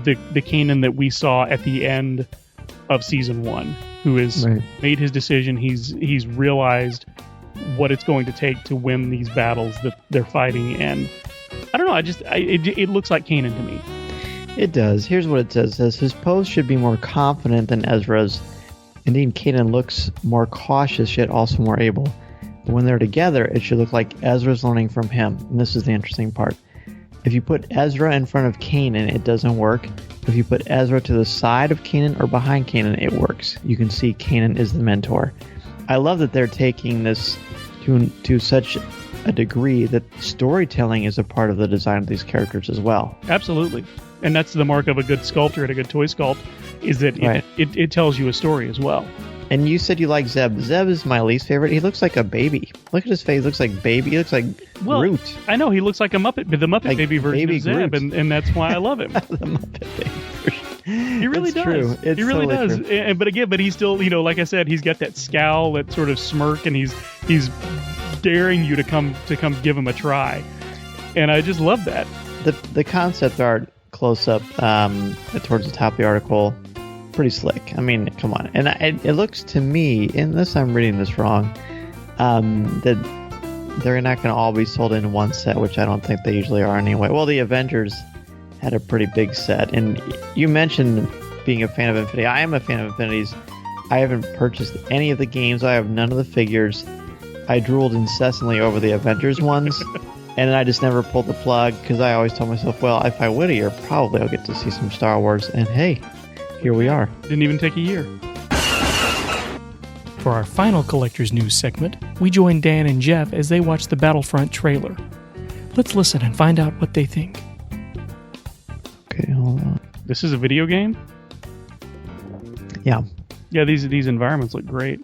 the Kanan that we saw at the end of Season 1, who has made his decision. He's realized what it's going to take to win these battles that they're fighting, and I don't know, it looks like Kanan to me. It does. Here's what it says. It says, his pose should be more confident than Ezra's. Indeed, Kanan looks more cautious, yet also more able. But when they're together, it should look like Ezra's learning from him. And this is the interesting part. If you put Ezra in front of Kanan, it doesn't work. If you put Ezra to the side of Kanan or behind Kanan, it works. You can see Kanan is the mentor. I love that they're taking this to such a degree that storytelling is a part of the design of these characters as well. Absolutely. And that's the mark of a good sculptor and a good toy sculpt, is that it tells you a story as well. And you said you like Zeb. Zeb is my least favorite. He looks like a baby. Look at his face. He looks like baby. He looks like Groot. I know. He looks like a Muppet, the Muppet like baby version baby of Zeb, and that's why I love him. The Muppet baby version. He really it's does. True. It's he really totally does. True. But he's still, like I said, he's got that scowl, that sort of smirk, and he's daring you to come give him a try. And I just love that. The concept art close up towards the top of the article, pretty slick. I mean, come on. And it looks to me, unless I'm reading this wrong, that they're not going to all be sold in one set, which I don't think they usually are anyway. Well, the Avengers had a pretty big set. And you mentioned being a fan of Infinity. I am a fan of Infinities. I haven't purchased any of the games. I have none of the figures. I drooled incessantly over the Avengers ones. And I just never pulled the plug because I always told myself, well, if I win a year, probably I'll get to see some Star Wars. And hey, here we are. Didn't even take a year. For our final Collector's News segment, we join Dan and Jeff as they watch the Battlefront trailer. Let's listen and find out what they think. Okay, hold on. This is a video game? Yeah. Yeah, these environments look great.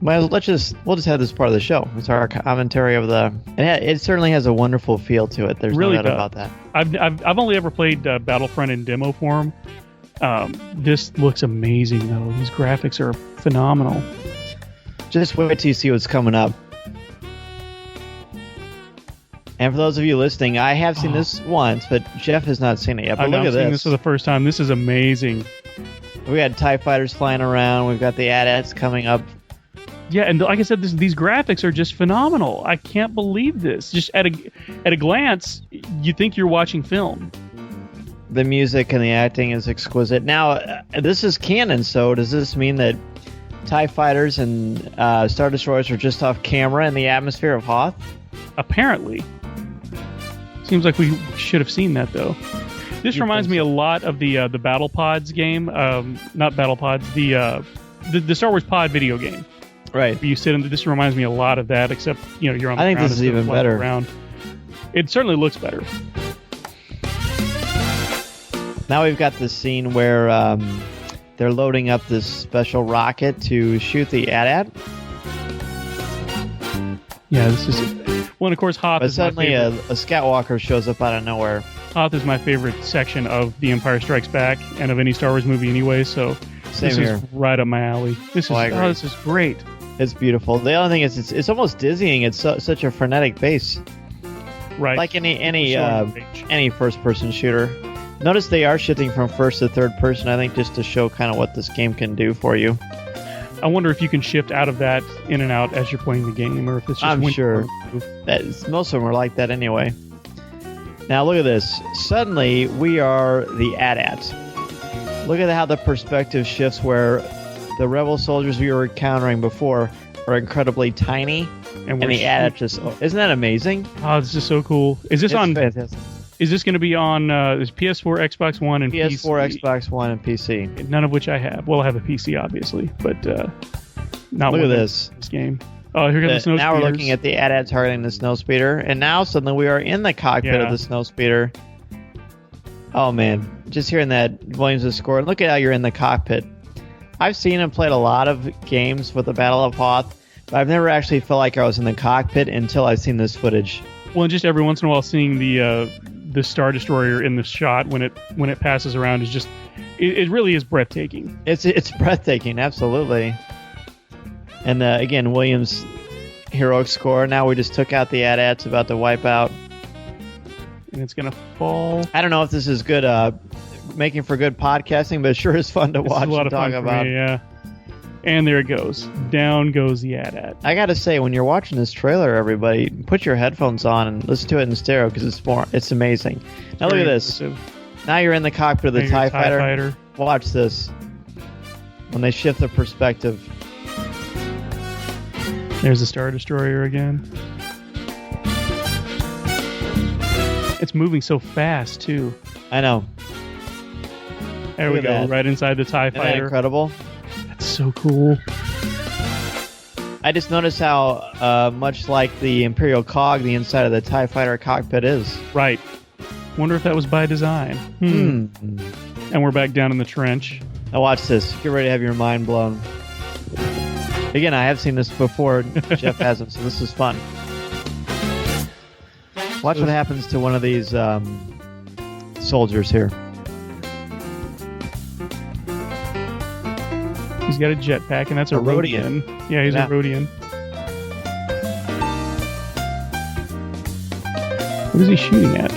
Well, we'll just have this part of the show. It's our commentary of the. It certainly has a wonderful feel to it. There's really no doubt about that. I've only ever played Battlefront in demo form. This looks amazing though. These graphics are phenomenal. Just wait till you see what's coming up. And for those of you listening, I have seen this once, but Jeff has not seen it yet. But look at this for the first time. This is amazing. We got TIE fighters flying around. We've got the AT-ATs coming up. Yeah, and like I said, these graphics are just phenomenal. I can't believe this. Just at a glance, you think you're watching film. The music and the acting is exquisite. Now, this is canon, so does this mean that TIE fighters and Star Destroyers are just off camera in the atmosphere of Hoth? Apparently. Seems like we should have seen that, though. This reminds me a lot of the Battle Pods game. Not Battle Pods, the Star Wars Pod video game. Right. You sit in. This reminds me a lot of that, except you're on the ground. I think this is even better. Around. It certainly looks better. Now we've got this scene where they're loading up this special rocket to shoot the AT-AT. Yeah, this is. Well, and of course, Hoth. But suddenly a Scoutwalker shows up out of nowhere. Hoth is my favorite section of The Empire Strikes Back and of any Star Wars movie, anyway. So this is right up my alley. This is great. It's beautiful. The other thing is, it's almost dizzying. It's such a frenetic pace. Right. Like any first-person shooter. Notice they are shifting from first to third person, I think, just to show kind of what this game can do for you. I wonder if you can shift out of that in and out as you're playing the game, or if it's just. I'm sure. Most of them are like that anyway. Now look at this. Suddenly, we are the AT-ATs. Look at how the perspective shifts where the rebel soldiers we were encountering before are incredibly tiny, and the AT-AT just... isn't that amazing? Oh, this is so cool. Is this on... Fantastic. Is this going to be on PS4, Xbox One, and PS4, PC? Xbox One, and PC? None of which I have. Well, I have a PC, obviously, but not. Look at this game. Oh, here comes the snow now speeders. We're looking at the AT-AT targeting the snow speeder, and now suddenly we are in the cockpit of the snow speeder. Oh man, just hearing that Williams' score, and look at how you're in the cockpit. I've seen and played a lot of games with the Battle of Hoth, but I've never actually felt like I was in the cockpit until I've seen this footage. Well, and just every once in a while, seeing the Star Destroyer in the shot when it passes around is just it really is breathtaking. It's breathtaking, absolutely. And again, Williams' heroic score. Now we just took out the AT-ATs, about to wipe out. And it's going to fall. I don't know if this is good, making for good podcasting, but it sure is fun to watch and talk about. Me, yeah. And there it goes. Down goes the AT-AT. I got to say, when you're watching this trailer, everybody, put your headphones on and listen to it in stereo because it's amazing. Now look at this. Now you're in the cockpit of the TIE Fighter. Watch this. When they shift the perspective. There's the Star Destroyer again. It's moving so fast, too. I know. There we go. Right inside the TIE Fighter. Isn't that incredible? That's so cool. I just noticed how much like the Imperial Cog, the inside of the TIE Fighter cockpit is. Right. Wonder if that was by design. And we're back down in the trench. Now watch this. Get ready to have your mind blown. Again, I have seen this before. Jeff hasn't, so this is fun. Watch what happens to one of these soldiers here. He's got a jetpack, and that's a Rodian. Yeah, he's a Rodian. What is he shooting at?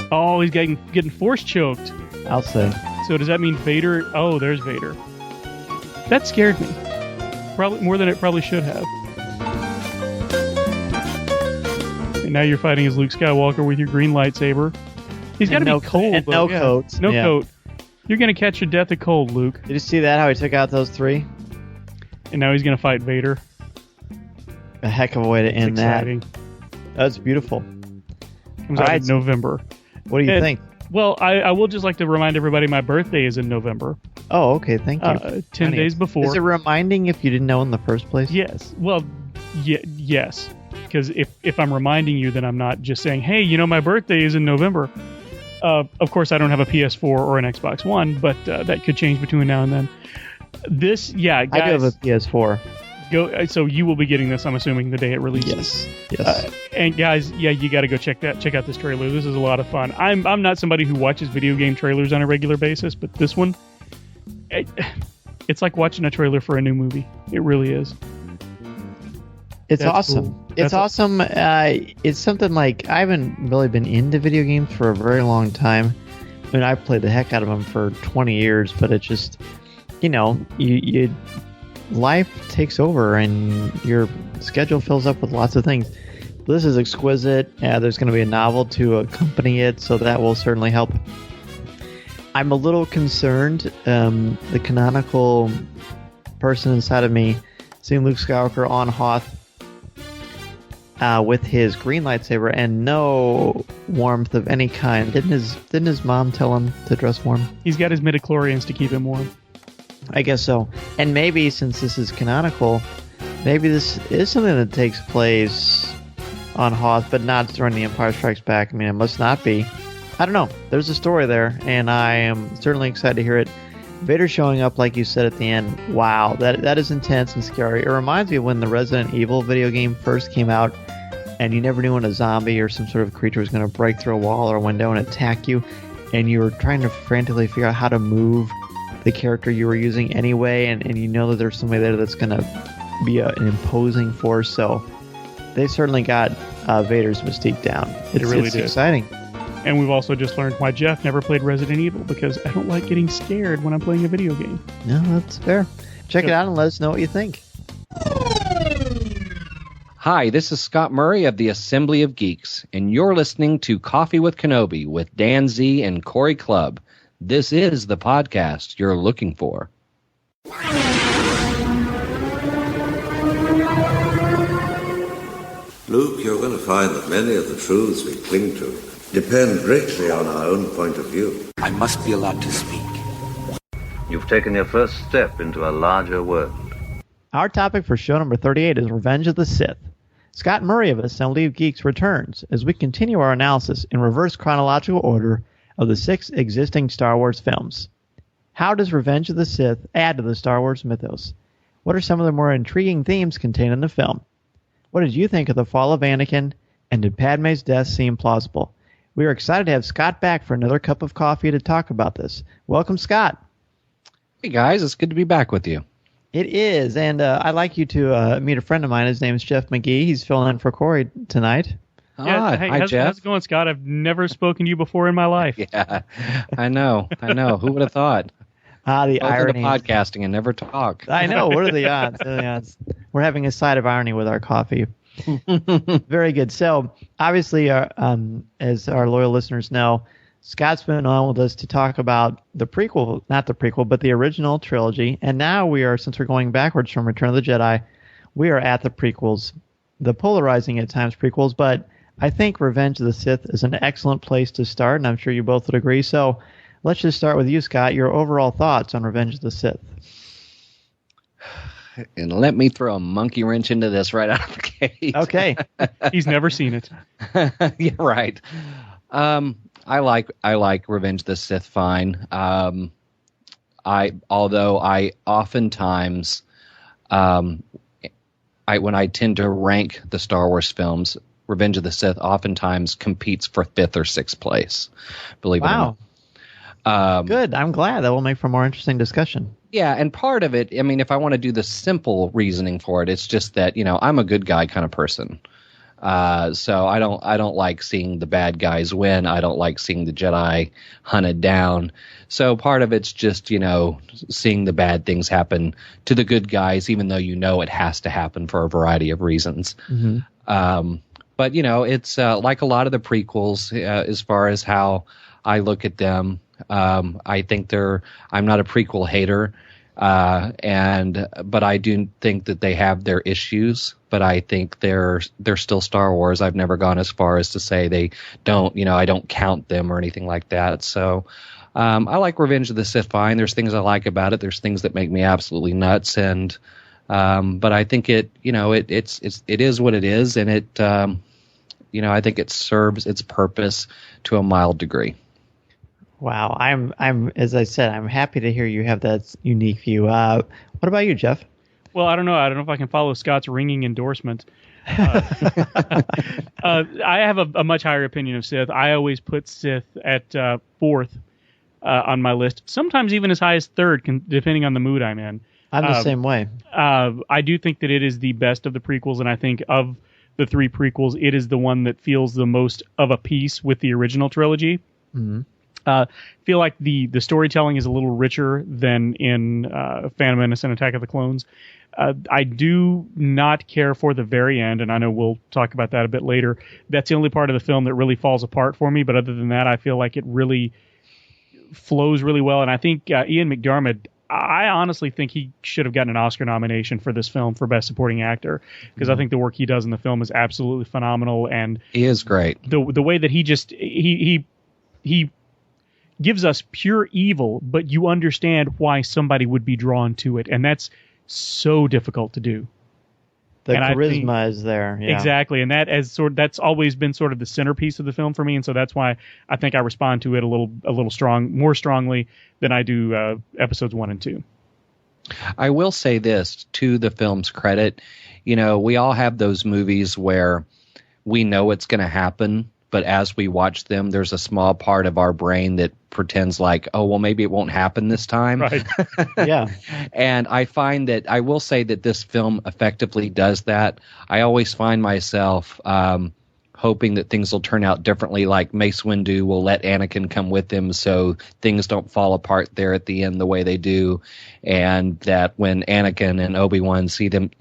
Oh, he's getting force choked. I'll say. So does that mean Vader? Oh, there's Vader. That scared me. Probably more than it probably should have. And now you're fighting as Luke Skywalker with your green lightsaber. He's got to be cold. And no coat. No coat. You're going to catch your death of cold, Luke. Did you see that, how he took out those three? And now he's going to fight Vader. A heck of a way to end that. That's beautiful. Comes out in November. What do you think? Well, I will just like to remind everybody my birthday is in November. Oh, okay. Thank you. 10 days before. Is it reminding if you didn't know in the first place? Yes. Well, Yes. Because if I'm reminding you, then I'm not just saying, hey, my birthday is in November. Of course, I don't have a PS4 or an Xbox One, but that could change between now and then. Guys, I do have a PS4. So you will be getting this, I'm assuming, the day it releases. Yes. And guys, you got to go check out this trailer. This is a lot of fun. I'm not somebody who watches video game trailers on a regular basis, but this one, it's like watching a trailer for a new movie. It really is. It's awesome. Cool. It's awesome. It's something like I haven't really been into video games for a very long time. I mean, I've played the heck out of them for 20 years, but it's just, you life takes over and your schedule fills up with lots of things. This is exquisite. There's going to be a novel to accompany it, so that will certainly help. I'm a little concerned. The canonical person inside of me, seeing Luke Skywalker on Hoth with his green lightsaber and no warmth of any kind. Didn't his mom tell him to dress warm? He's got his midichlorians to keep him warm. I guess so. And maybe since this is canonical, maybe this is something that takes place on Hoth, but not during The Empire Strikes Back. I mean, it must not be. I don't know. There's a story there, and I am certainly excited to hear it. Vader showing up, like you said at the end, wow, that is intense and scary. It reminds me of when the Resident Evil video game first came out, and you never knew when a zombie or some sort of creature was going to break through a wall or a window and attack you, and you were trying to frantically figure out how to move the character you were using anyway, and you know that there's somebody there that's going to be an imposing force. So they certainly got Vader's mystique down. It's exciting. And we've also just learned why Jeff never played Resident Evil, because I don't like getting scared when I'm playing a video game. No, that's fair. Check it out and let us know what you think. Hi, this is Scott Murray of the Assembly of Geeks, and you're listening to Coffee with Kenobi with Dan Z and Corey Clubb. This is the podcast you're looking for. Luke, you're going to find that many of the truths we cling to depend greatly on our own point of view. I must be allowed to speak. You've taken your first step into a larger world. Our topic for show number 38 is Revenge of the Sith. Scott Murray of Assembly of Geeks returns as we continue our analysis in reverse chronological order of the 6 existing Star Wars films. How does Revenge of the Sith add to the Star Wars mythos? What are some of the more intriguing themes contained in the film? What did you think of the fall of Anakin, and did Padme's death seem plausible? We are excited to have Scott back for another cup of coffee to talk about this. Welcome, Scott. Hey, guys. It's good to be back with you. It is, and I'd like you to meet a friend of mine. His name is Jeff McGee. He's filling in for Corey tonight. Yeah, hi, Jeff. How's it going, Scott? I've never spoken to you before in my life. Yeah, I know. Who would have thought? The irony. Podcasting and never talk. I know. What are the odds? We're having a side of irony with our coffee. Very good. So, obviously, as our loyal listeners know, Scott's been on with us to talk about the prequel, not the prequel, but the original trilogy. And now since we're going backwards from Return of the Jedi, we are at the prequels, the polarizing at times prequels. But I think Revenge of the Sith is an excellent place to start, and I'm sure you both would agree. So let's just start with you, Scott, your overall thoughts on Revenge of the Sith. And let me throw a monkey wrench into this right out of the gate. Okay. He's never seen it. Yeah, right. I like Revenge of the Sith fine. Although I oftentimes, when I tend to rank the Star Wars films, Revenge of the Sith oftentimes competes for 5th or 6th place. Believe it or not. Good. I'm glad. That will make for more interesting discussion. Yeah, and part of it, I mean, if I want to do the simple reasoning for it, it's just that, I'm a good guy kind of person. So I don't like seeing the bad guys win. I don't like seeing the Jedi hunted down. So part of it's just, seeing the bad things happen to the good guys, even though it has to happen for a variety of reasons. Mm-hmm. But it's like a lot of the prequels as far as how I look at them. I think I'm not a prequel hater. But I do think that they have their issues, but I think they're still Star Wars. I've never gone as far as to say they don't, I don't count them or anything like that. So, I like Revenge of the Sith fine. There's things I like about it. There's things that make me absolutely nuts. And, But I think it is what it is, and it I think it serves its purpose to a mild degree. Wow, I'm as I said, I'm happy to hear you have that unique view. What about you, Jeff? Well, I don't know if I can follow Scott's ringing endorsement. I have a much higher opinion of Sith. I always put Sith at fourth on my list, sometimes even as high as third, depending on the mood I'm in. I'm the same way. I do think that it is the best of the prequels, and I think of the three prequels, it is the one that feels the most of a piece with the original trilogy. Mm-hmm. Feel like the storytelling is a little richer than in Phantom Menace and Attack of the Clones. I do not care for the very end, and I know we'll talk about that a bit later. That's the only part of the film that really falls apart for me, but other than that, I feel like it really flows really well, and I think Ian McDiarmid, I honestly think he should have gotten an Oscar nomination for this film for Best Supporting Actor, because I think the work he does in the film is absolutely phenomenal, and he is great. The way that he gives us pure evil, but you understand why somebody would be drawn to it, and that's so difficult to do. The and charisma is there. Yeah. Exactly, and that's always been sort of the centerpiece of the film for me, and so that's why I think I respond to it a little more strongly than I do episodes 1 and 2. I will say this, to the film's credit, we all have those movies where we know it's going to happen, but as we watch them, there's a small part of our brain that pretends like, oh, well, maybe it won't happen this time. Right. Yeah. And I find that I will say that this film effectively does that. I always find myself hoping that things will turn out differently, like Mace Windu will let Anakin come with him so things don't fall apart there at the end the way they do, and that when Anakin and Obi-Wan see them,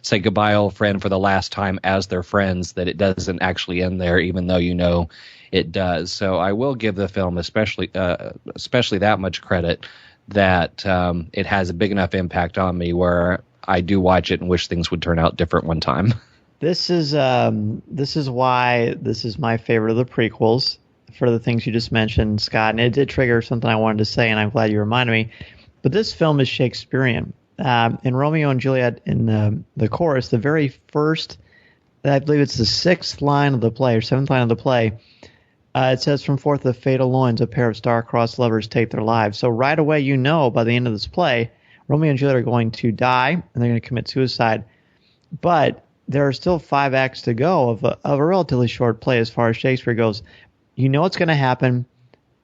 say goodbye, old friend, for the last time as their friends, that it doesn't actually end there, even though it does. So I will give the film especially that much credit, that it has a big enough impact on me where I do watch it and wish things would turn out different one time. This is why this is my favorite of the prequels, for the things you just mentioned, Scott. And it did trigger something I wanted to say, and I'm glad you reminded me. But this film is Shakespearean. In Romeo and Juliet, in the chorus, the very first, I believe it's the 6th line of the play, or 7th line of the play, it says, "From forth the fatal loins, a pair of star-crossed lovers take their lives." So right away, by the end of this play, Romeo and Juliet are going to die, and they're going to commit suicide. But there are still 5 acts to go of a relatively short play as far as Shakespeare goes. You know it's going to happen,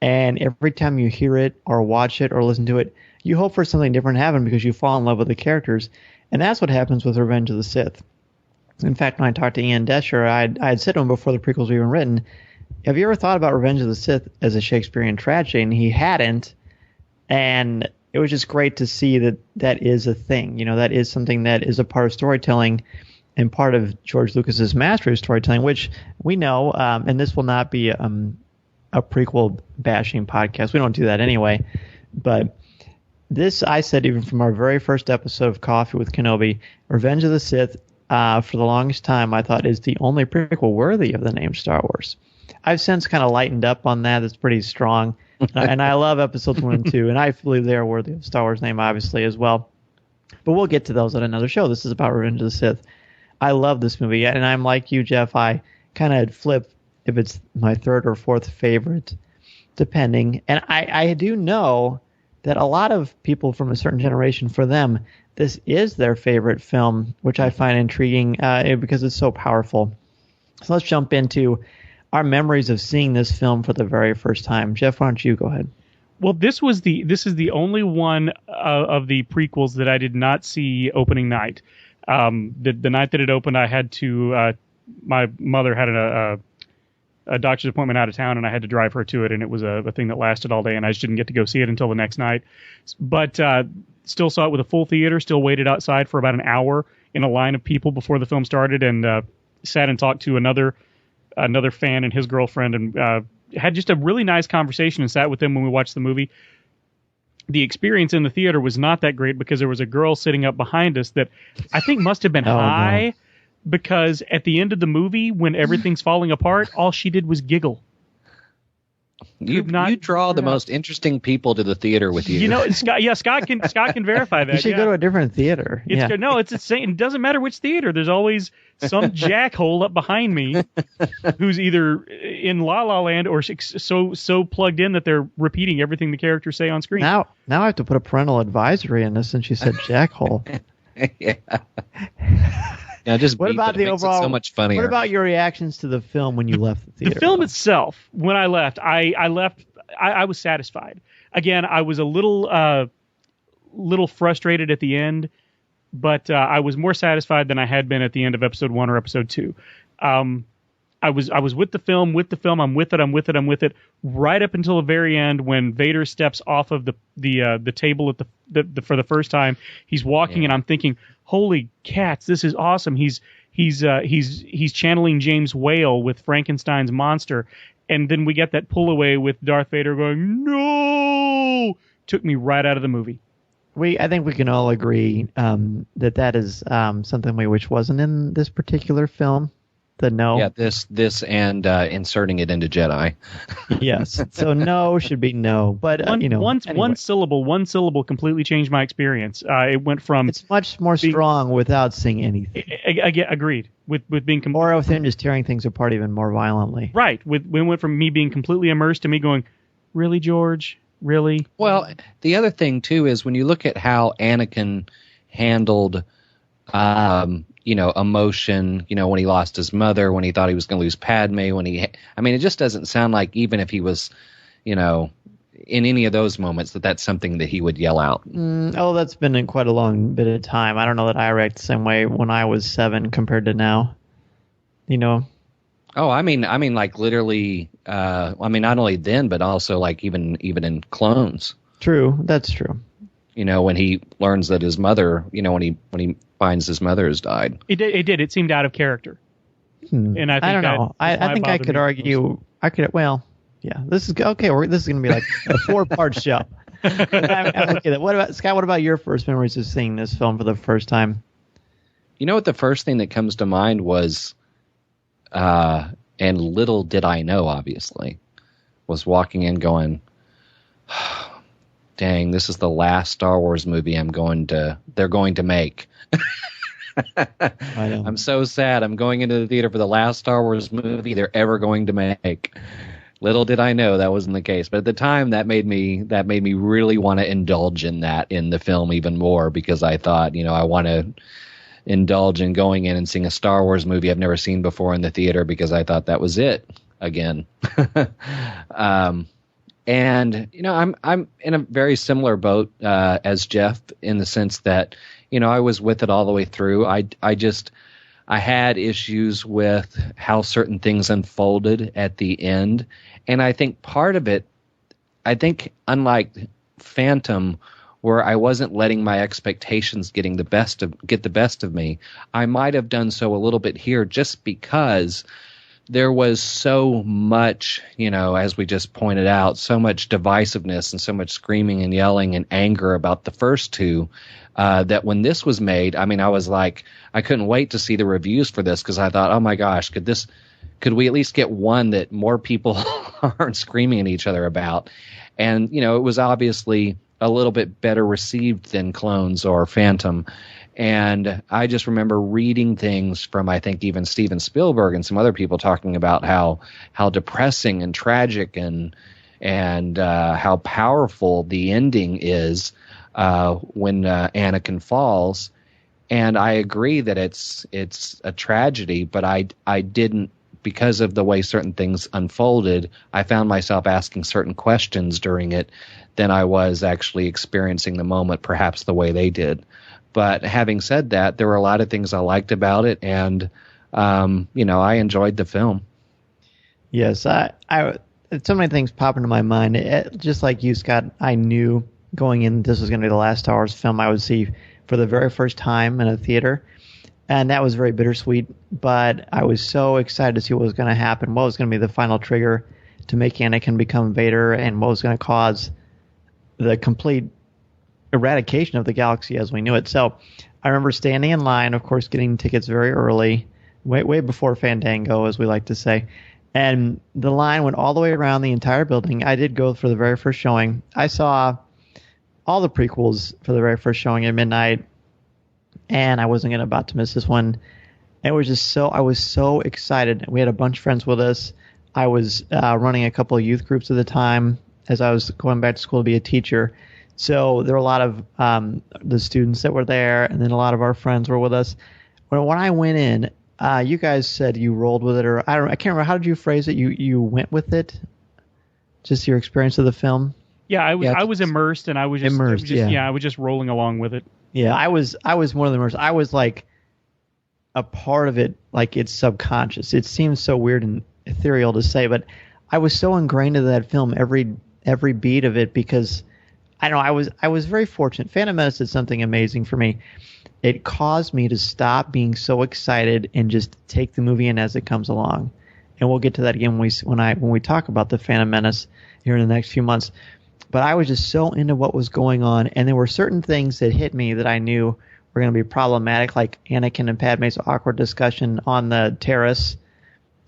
and every time you hear it or watch it or listen to it, you hope for something different to happen because you fall in love with the characters. And that's what happens with Revenge of the Sith. In fact, when I talked to Ian Desher, I had said to him before the prequels were even written, have you ever thought about Revenge of the Sith as a Shakespearean tragedy? And he hadn't, and it was just great to see that is a thing. That is something that is a part of storytelling, and part of George Lucas's mastery of storytelling, which we know, and this will not be a prequel bashing podcast. We don't do that anyway. But this, I said, even from our very first episode of Coffee with Kenobi, Revenge of the Sith, for the longest time, I thought is the only prequel worthy of the name Star Wars. I've since kind of lightened up on that. It's pretty strong. And I love episodes 1 and 2, and I believe they are worthy of Star Wars name, obviously, as well. But we'll get to those at another show. This is about Revenge of the Sith. I love this movie, and I'm like you, Jeff. I kind of flip if it's my 3rd or 4th favorite, depending. And I do know that a lot of people from a certain generation, for them, this is their favorite film, which I find intriguing because it's so powerful. So let's jump into our memories of seeing this film for the very first time. Jeff, why don't you go ahead? Well, this is the only one of the prequels that I did not see opening night. The night that it opened, I had to, my mother had a doctor's appointment out of town, and I had to drive her to it, and it was a thing that lasted all day, and I just didn't get to go see it until the next night. But still saw it with a full theater, still waited outside for about an hour in a line of people before the film started, and sat and talked to another fan and his girlfriend, and had just a really nice conversation and sat with them when we watched the movie. The experience in the theater was not that great because there was a girl sitting up behind us that I think must have been high, because at the end of the movie, when everything's falling apart, all she did was giggle. You draw the most interesting people to the theater with you. You know, Scott can verify that. You should go to a different theater. It's insane. It doesn't matter which theater. There's always some jackhole up behind me who's either in La La Land or so plugged in that they're repeating everything the characters say on screen. Now I have to put a parental advisory in this since you said jackhole. Yeah. Just what about the overall? So much funnier. What about your reactions to the film when you left the theater? The film itself, when I left, I was satisfied. Again, I was a little frustrated at the end, but I was more satisfied than I had been at the end of episode 1 or episode 2. I was with the film. I'm with it. Right up until the very end, when Vader steps off of the table at the for the first time, he's walking, and I'm thinking, "Holy cats, this is awesome!" He's channeling James Whale with Frankenstein's monster, and then we get that pull away with Darth Vader going, "No!" Took me right out of the movie. I think we can all agree that is something we wish wasn't in this particular film. The no. Yeah, this and inserting it into Jedi. Yes. So no should be no. But anyway. One syllable completely changed my experience. It went from it's much more strong without saying anything. Agreed. With being or with him just tearing things apart even more violently. Right. We went from me being completely immersed to me going, "Really, George? Really?" Well, the other thing too is when you look at how Anakin handled emotion, when he lost his mother, when he thought he was going to lose Padme, it just doesn't sound like even if he was, in any of those moments that's something that he would yell out. That's been in quite a long bit of time. I don't know that I react the same way when I was 7 compared to now. Oh, I mean, like literally, not only then, but also like even in Clones. True. That's true. When he learns that his mother, when he finds his mother has died. It did. It seemed out of character. And I don't know. I think I could argue. Yeah. This is okay. This is going to be like a 4-part show. I'm okay. What about Scott? What about your first memories of seeing this film for the first time? You know what? The first thing that comes to mind was, and little did I know, obviously, was walking in going, dang, this is the last Star Wars movie they're going to make. I'm so sad. I'm going into the theater for the last Star Wars movie they're ever going to make. Little did I know that wasn't the case. But at the time, that made me really want to indulge in that in the film even more, because I thought, I want to indulge in going in and seeing a Star Wars movie I've never seen before in the theater, because I thought that was it again. And, I'm in a very similar boat as Jeff, in the sense that, I was with it all the way through. I had issues with how certain things unfolded at the end. And I think part of it, unlike Phantom, where I wasn't letting my expectations get the best of me, I might have done so a little bit here, just because there was so much, as we just pointed out, so much divisiveness and so much screaming and yelling and anger about the first two, that when this was made, I was like, I couldn't wait to see the reviews for this, because I thought, oh my gosh, could we at least get one that more people aren't screaming at each other about? And, it was obviously a little bit better received than Clones or Phantom. And I just remember reading things from, I think, even Steven Spielberg and some other people talking about how depressing and tragic and how powerful the ending is when Anakin falls. And I agree that it's a tragedy, but I didn't, because of the way certain things unfolded, I found myself asking certain questions during it than I was actually experiencing the moment, perhaps the way they did. But having said that, there were a lot of things I liked about it, and I enjoyed the film. Yes, I so many things pop into my mind. Just like you, Scott, I knew going in this was going to be the last Star Wars film I would see for the very first time in a theater, and that was very bittersweet. But I was so excited to see what was going to happen, what was going to be the final trigger to make Anakin become Vader, and what was going to cause the complete eradication of the galaxy as we knew it. So I remember standing in line, of course, getting tickets very early, way before Fandango, as we like to say. And the line went all the way around the entire building. I did go for the very first showing. I saw all the prequels for the very first showing at midnight, and I wasn't about to miss this one. It was just I was so excited. We had a bunch of friends with us. I was running a couple of youth groups at the time as I was going back to school to be a teacher. So there were a lot of the students that were there, and then a lot of our friends were with us. When I went in, you guys said you rolled with it, or I can't remember. How did you phrase it? You went with it? Just your experience of the film? Yeah, I was immersed, and I was just immersed. I was just rolling along with it. Yeah, I was more than immersed. I was like a part of it, like it's subconscious. It seems so weird and ethereal to say, but I was so ingrained into that film, every beat of it, because I don't know, I was very fortunate. Phantom Menace did something amazing for me. It caused me to stop being so excited and just take the movie in as it comes along. And we'll get to that again when we talk about the Phantom Menace here in the next few months. But I was just so into what was going on, and there were certain things that hit me that I knew were going to be problematic, like Anakin and Padme's awkward discussion on the terrace,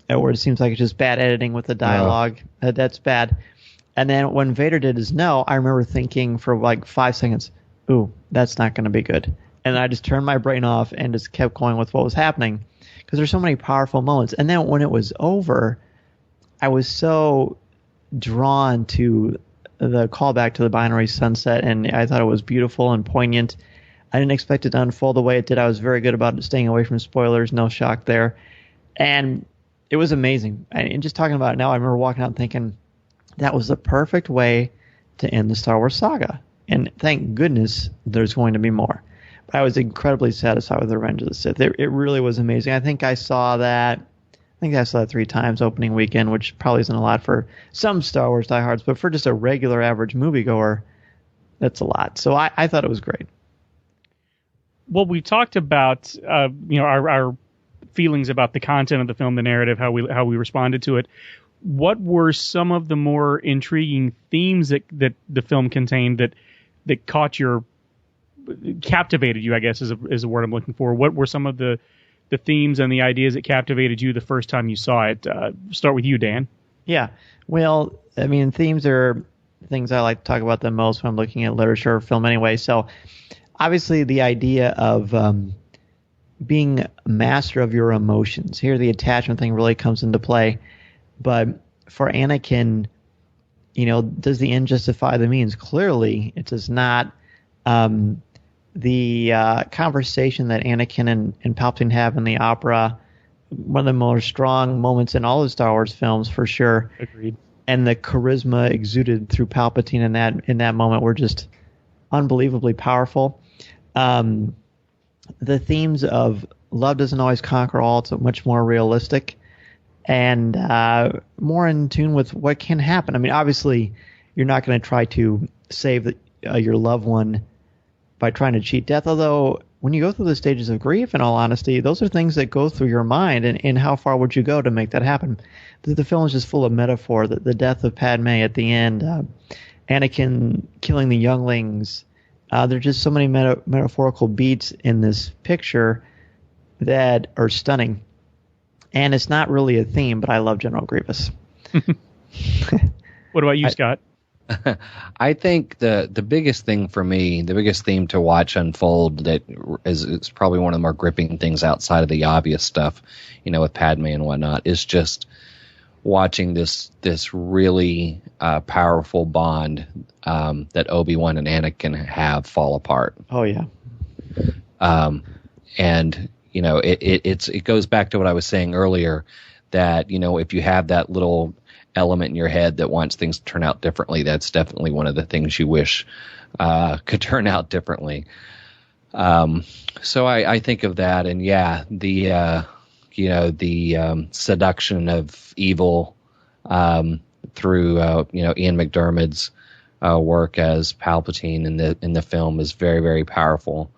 where it seems like it's just bad editing with the dialogue. That's bad. And then when Vader did his no, I remember thinking for like 5 seconds, ooh, that's not going to be good. And I just turned my brain off and just kept going with what was happening, because there's so many powerful moments. And then when it was over, I was so drawn to the callback to the binary sunset, and I thought it was beautiful and poignant. I didn't expect it to unfold the way it did. I was very good about staying away from spoilers, no shock there. And it was amazing. And just talking about it now, I remember walking out and thinking, that was the perfect way to end the Star Wars saga. And thank goodness there's going to be more. But I was incredibly satisfied with Revenge of the Sith. It really was amazing. I think I saw that 3 times opening weekend, which probably isn't a lot for some Star Wars diehards, but for just a regular average moviegoer, that's a lot. So I thought it was great. Well, we talked about our feelings about the content of the film, the narrative, how we responded to it. What were some of the more intriguing themes that the film contained that captivated you, I guess is a word I'm looking for? What were some of the themes and the ideas that captivated you the first time you saw it? Start with you, Dan. Yeah. Well, I mean, themes are things I like to talk about the most when I'm looking at literature or film anyway. So obviously the idea of being a master of your emotions. Here the attachment thing really comes into play. But for Anakin, does the end justify the means? Clearly, it does not. The conversation that Anakin and Palpatine have in the opera, one of the more strong moments in all the Star Wars films, for sure. Agreed. And the charisma exuded through Palpatine in that moment were just unbelievably powerful. The themes of love doesn't always conquer all. It's much more realistic and more in tune with what can happen. I mean, obviously, you're not going to try to save your loved one by trying to cheat death, although when you go through the stages of grief, in all honesty, those are things that go through your mind, and how far would you go to make that happen? The film is just full of metaphor. The death of Padme at the end, Anakin killing the younglings. There are just so many metaphorical beats in this picture that are stunning. And it's not really a theme, but I love General Grievous. What about you, Scott? I think the biggest thing for me, the biggest theme to watch unfold that is probably one of the more gripping things outside of the obvious stuff, with Padme and whatnot, is just watching this really powerful bond that Obi-Wan and Anakin have fall apart. Oh yeah. And it goes back to what I was saying earlier, that if you have that little element in your head that wants things to turn out differently, that's definitely one of the things you wish could turn out differently. So I think of that, and yeah, the seduction of evil through Ian McDiarmid's work as Palpatine in the film is very, very powerful.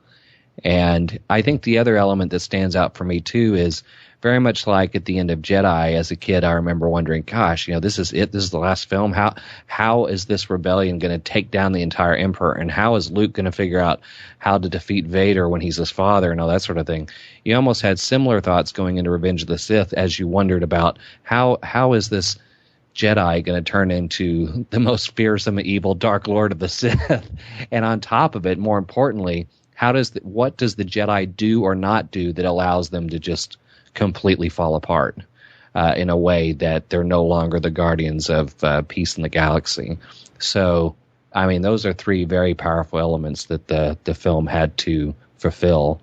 And I think the other element that stands out for me too is very much like at the end of Jedi. As a kid, I remember wondering, gosh, this is it. This is the last film. How is this rebellion going to take down the entire Emperor? And how is Luke going to figure out how to defeat Vader when he's his father and all that sort of thing? You almost had similar thoughts going into Revenge of the Sith as you wondered about how is this Jedi going to turn into the most fearsome, evil Dark Lord of the Sith? And on top of it, more importantly, what does the Jedi do or not do that allows them to just completely fall apart in a way that they're no longer the guardians of peace in the galaxy? So, I mean, those are three very powerful elements that the film had to fulfill,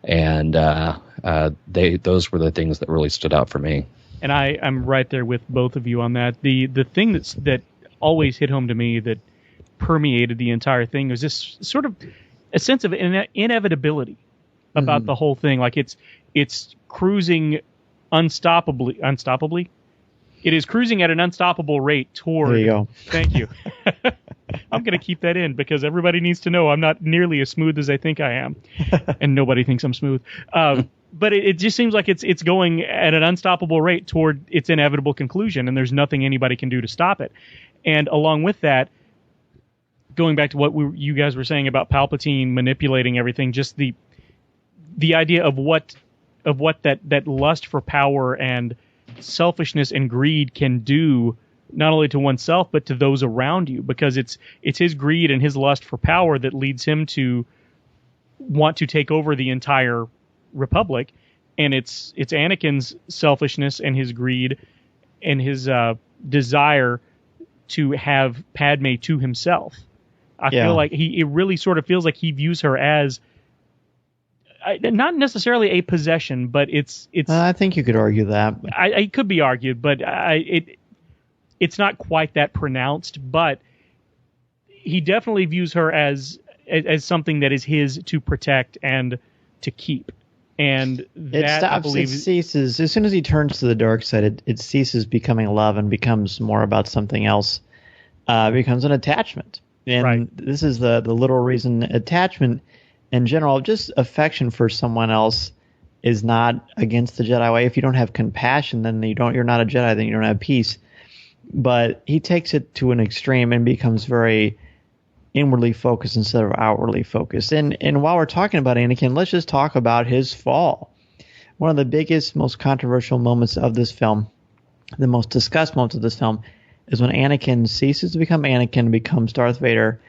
and those were the things that really stood out for me. And I'm right there with both of you on that. The thing that always hit home to me, that permeated the entire thing, was this sort of a sense of inevitability about the whole thing. Like it's cruising unstoppably. It is cruising at an unstoppable rate toward. There you go. Thank you. I'm going to keep that in because everybody needs to know I'm not nearly as smooth as I think I am, and nobody thinks I'm smooth. But it just seems like it's going at an unstoppable rate toward its inevitable conclusion, and there's nothing anybody can do to stop it. And along with that, going back to what you guys were saying about Palpatine manipulating everything, just the idea of what that lust for power and selfishness and greed can do, not only to oneself but to those around you, because it's his greed and his lust for power that leads him to want to take over the entire Republic, and it's Anakin's selfishness and his greed and his desire to have Padme to himself. I feel like it really sort of feels like he views her as not necessarily a possession, but it's. I think you could argue that. It could be argued, but it's not quite that pronounced. But he definitely views her as something that is his to protect and to keep. And that it ceases as soon as he turns to the dark side. It ceases becoming love and becomes more about something else. Becomes an attachment, and this is the literal reason. Attachment in general, just affection for someone else, is not against the Jedi way. If you don't have compassion, then you're not a Jedi. Then you don't have peace. But he takes it to an extreme and becomes very inwardly focused instead of outwardly focused. And while we're talking about Anakin, let's just talk about his fall. One of the biggest, most controversial moments of this film, the most discussed moments of this film, is when Anakin ceases to become Anakin and becomes Darth Vader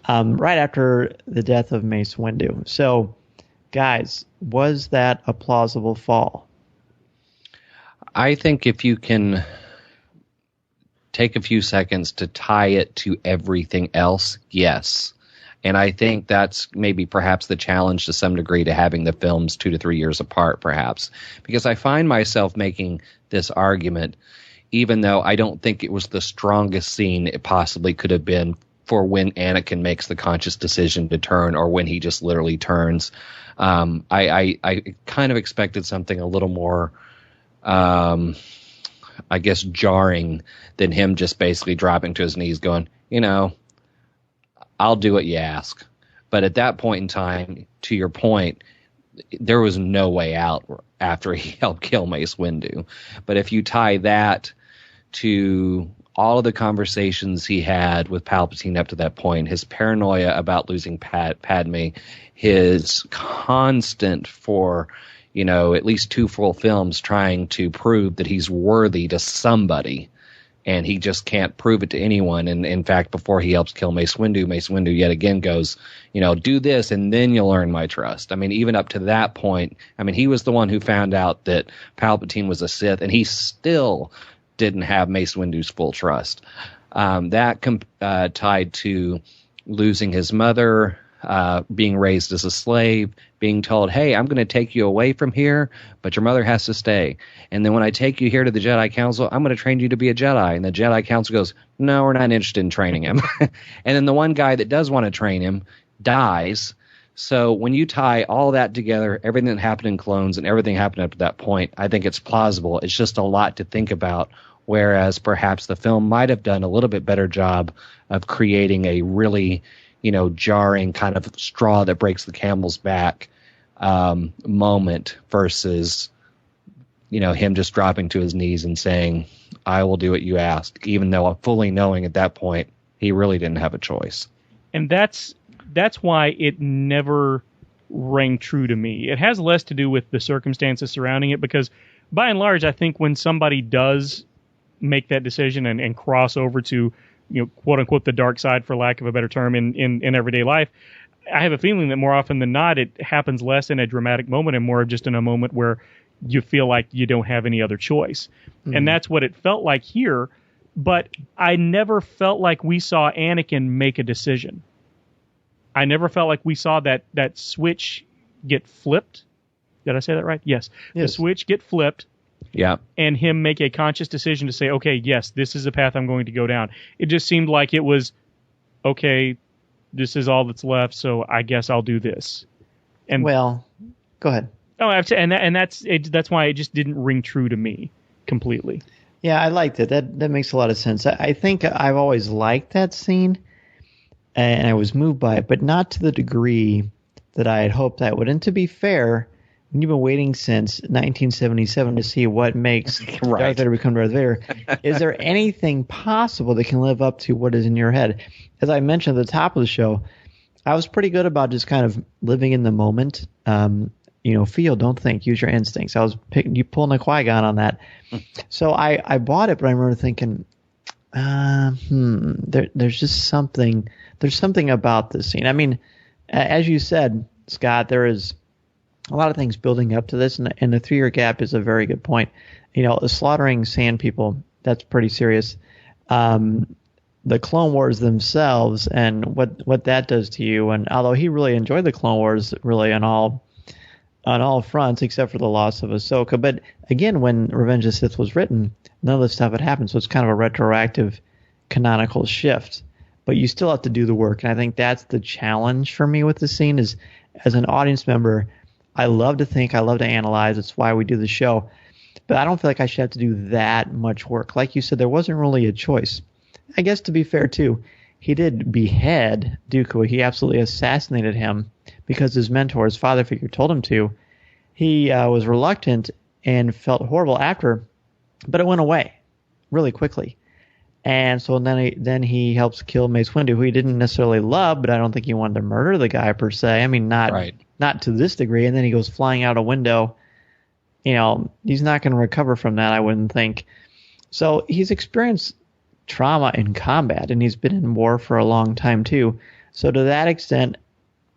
right after the death of Mace Windu. So, guys, was that a plausible fall? I think if you can take a few seconds to tie it to everything else, yes. And I think that's maybe perhaps the challenge to some degree to having the films 2 to 3 years apart, perhaps. Because I find myself making this argument, even though I don't think it was the strongest scene it possibly could have been for when Anakin makes the conscious decision to turn, or when he just literally turns. I kind of expected something a little more, I guess, jarring than him just basically dropping to his knees going, I'll do what you ask. But at that point in time, to your point, there was no way out after he helped kill Mace Windu. But if you tie that to all of the conversations he had with Palpatine up to that point, his paranoia about losing Padme, his constant for at least 2 full films trying to prove that he's worthy to somebody, and he just can't prove it to anyone. And in fact, before he helps kill Mace Windu yet again goes, do this and then you'll earn my trust. I mean, even up to that point, he was the one who found out that Palpatine was a Sith, and he still didn't have Mace Windu's full trust. That tied to losing his mother, being raised as a slave, being told, hey, I'm going to take you away from here, but your mother has to stay. And then when I take you here to the Jedi Council, I'm going to train you to be a Jedi. And the Jedi Council goes, no, we're not interested in training him. And then the one guy that does want to train him dies. So when you tie all that together, everything that happened in Clones and everything happened up to that point, I think it's plausible. It's just a lot to think about, whereas perhaps the film might have done a little bit better job of creating a really jarring kind of straw that breaks the camel's back moment versus him just dropping to his knees and saying, "I will do what you ask," even though fully knowing at that point he really didn't have a choice. And that's why it never rang true to me. It has less to do with the circumstances surrounding it, because by and large, I think when somebody does make that decision and cross over to, quote unquote, the dark side, for lack of a better term, in everyday life, I have a feeling that more often than not, it happens less in a dramatic moment and more just in a moment where you feel like you don't have any other choice. Mm-hmm. And that's what it felt like here. But I never felt like we saw Anakin make a decision. I never felt like we saw that switch get flipped. Did I say that right? Yes. The switch get flipped. Yeah. And him make a conscious decision to say, okay, yes, this is the path I'm going to go down. It just seemed like it was, okay, this is all that's left, so I guess I'll do this. And well, go ahead. Oh, and that's why it just didn't ring true to me completely. Yeah, I liked it. That makes a lot of sense. I think I've always liked that scene, and I was moved by it, but not to the degree that I had hoped I would. And to be fair, when you've been waiting since 1977 to see what makes Darth Vader become Darth Vader, is there anything possible that can live up to what is in your head? As I mentioned at the top of the show, I was pretty good about just kind of living in the moment. Feel, don't think, use your instincts. I was you pulling a Qui-Gon on that. So I bought it, but I remember thinking, there's just something. There's something about this scene. I mean, as you said, Scott, there is a lot of things building up to this, and the 3-year gap is a very good point. Slaughtering sand people, that's pretty serious. The Clone Wars themselves and what that does to you, and although he really enjoyed the Clone Wars really on all fronts except for the loss of Ahsoka. But again, when Revenge of the Sith was written, none of this stuff had happened, so it's kind of a retroactive canonical shift. But you still have to do the work, and I think that's the challenge for me with the scene is, as an audience member, I love to think, I love to analyze, it's why we do the show, but I don't feel like I should have to do that much work. Like you said, there wasn't really a choice. I guess to be fair, too, he did behead Dooku. He absolutely assassinated him because his mentor, his father figure, told him to. He was reluctant and felt horrible after, but it went away really quickly. And so then he helps kill Mace Windu, who he didn't necessarily love, but I don't think he wanted to murder the guy per se. I mean, not to this degree. And then he goes flying out a window. He's not going to recover from that, I wouldn't think. So he's experienced trauma in combat, and he's been in war for a long time too. So to that extent,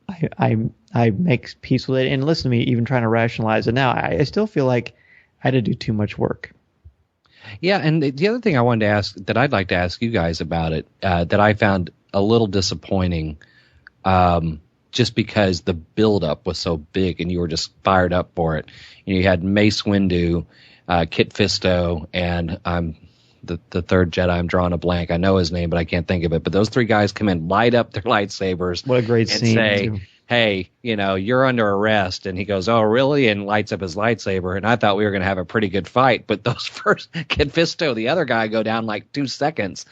I make peace with it. And listen to me, even trying to rationalize it now, I still feel like I had to do too much work. Yeah, and the other thing I wanted to ask, that I'd like to ask you guys about it, that I found a little disappointing, just because the buildup was so big and you were just fired up for it. You had Mace Windu, Kit Fisto, and the third Jedi, I'm drawing a blank. I know his name, but I can't think of it. But those 3 guys come in, light up their lightsabers. What a great and scene, say, too. Hey, you're under arrest. And he goes, oh, really? And lights up his lightsaber. And I thought we were going to have a pretty good fight. But those first, Kid Fisto, the other guy, go down like 2 seconds.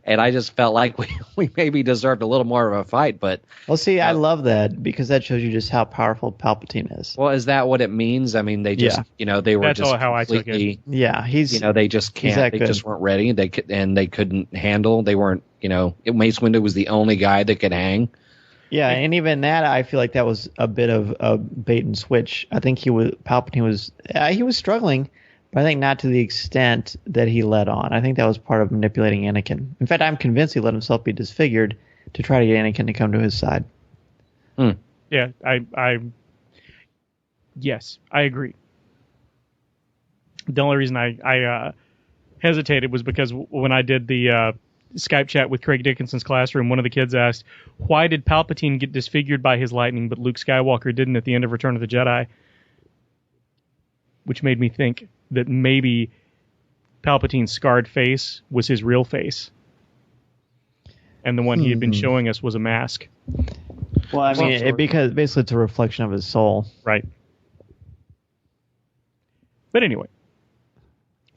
And I just felt like we maybe deserved a little more of a fight. But well, see, I love that because that shows you just how powerful Palpatine is. Well, is that what it means? I mean, they just, they were That's just how I took it. Yeah, he's, they just can't, they just weren't ready. They couldn't handle, they weren't, Mace Windu was the only guy that could hang. Yeah, and even that, I feel like that was a bit of a bait and switch. I think Palpatine was struggling, but I think not to the extent that he led on. I think that was part of manipulating Anakin. In fact, I'm convinced he let himself be disfigured to try to get Anakin to come to his side. Yeah, yes, I agree. The only reason I hesitated was because when I did the Skype chat with Craig Dickinson's classroom, one of the kids asked, why did Palpatine get disfigured by his lightning, but Luke Skywalker didn't at the end of Return of the Jedi? Which made me think that maybe Palpatine's scarred face was his real face. And the one he had been showing us was a mask. Well, I mean, because basically it's a reflection of his soul. Right. But anyway.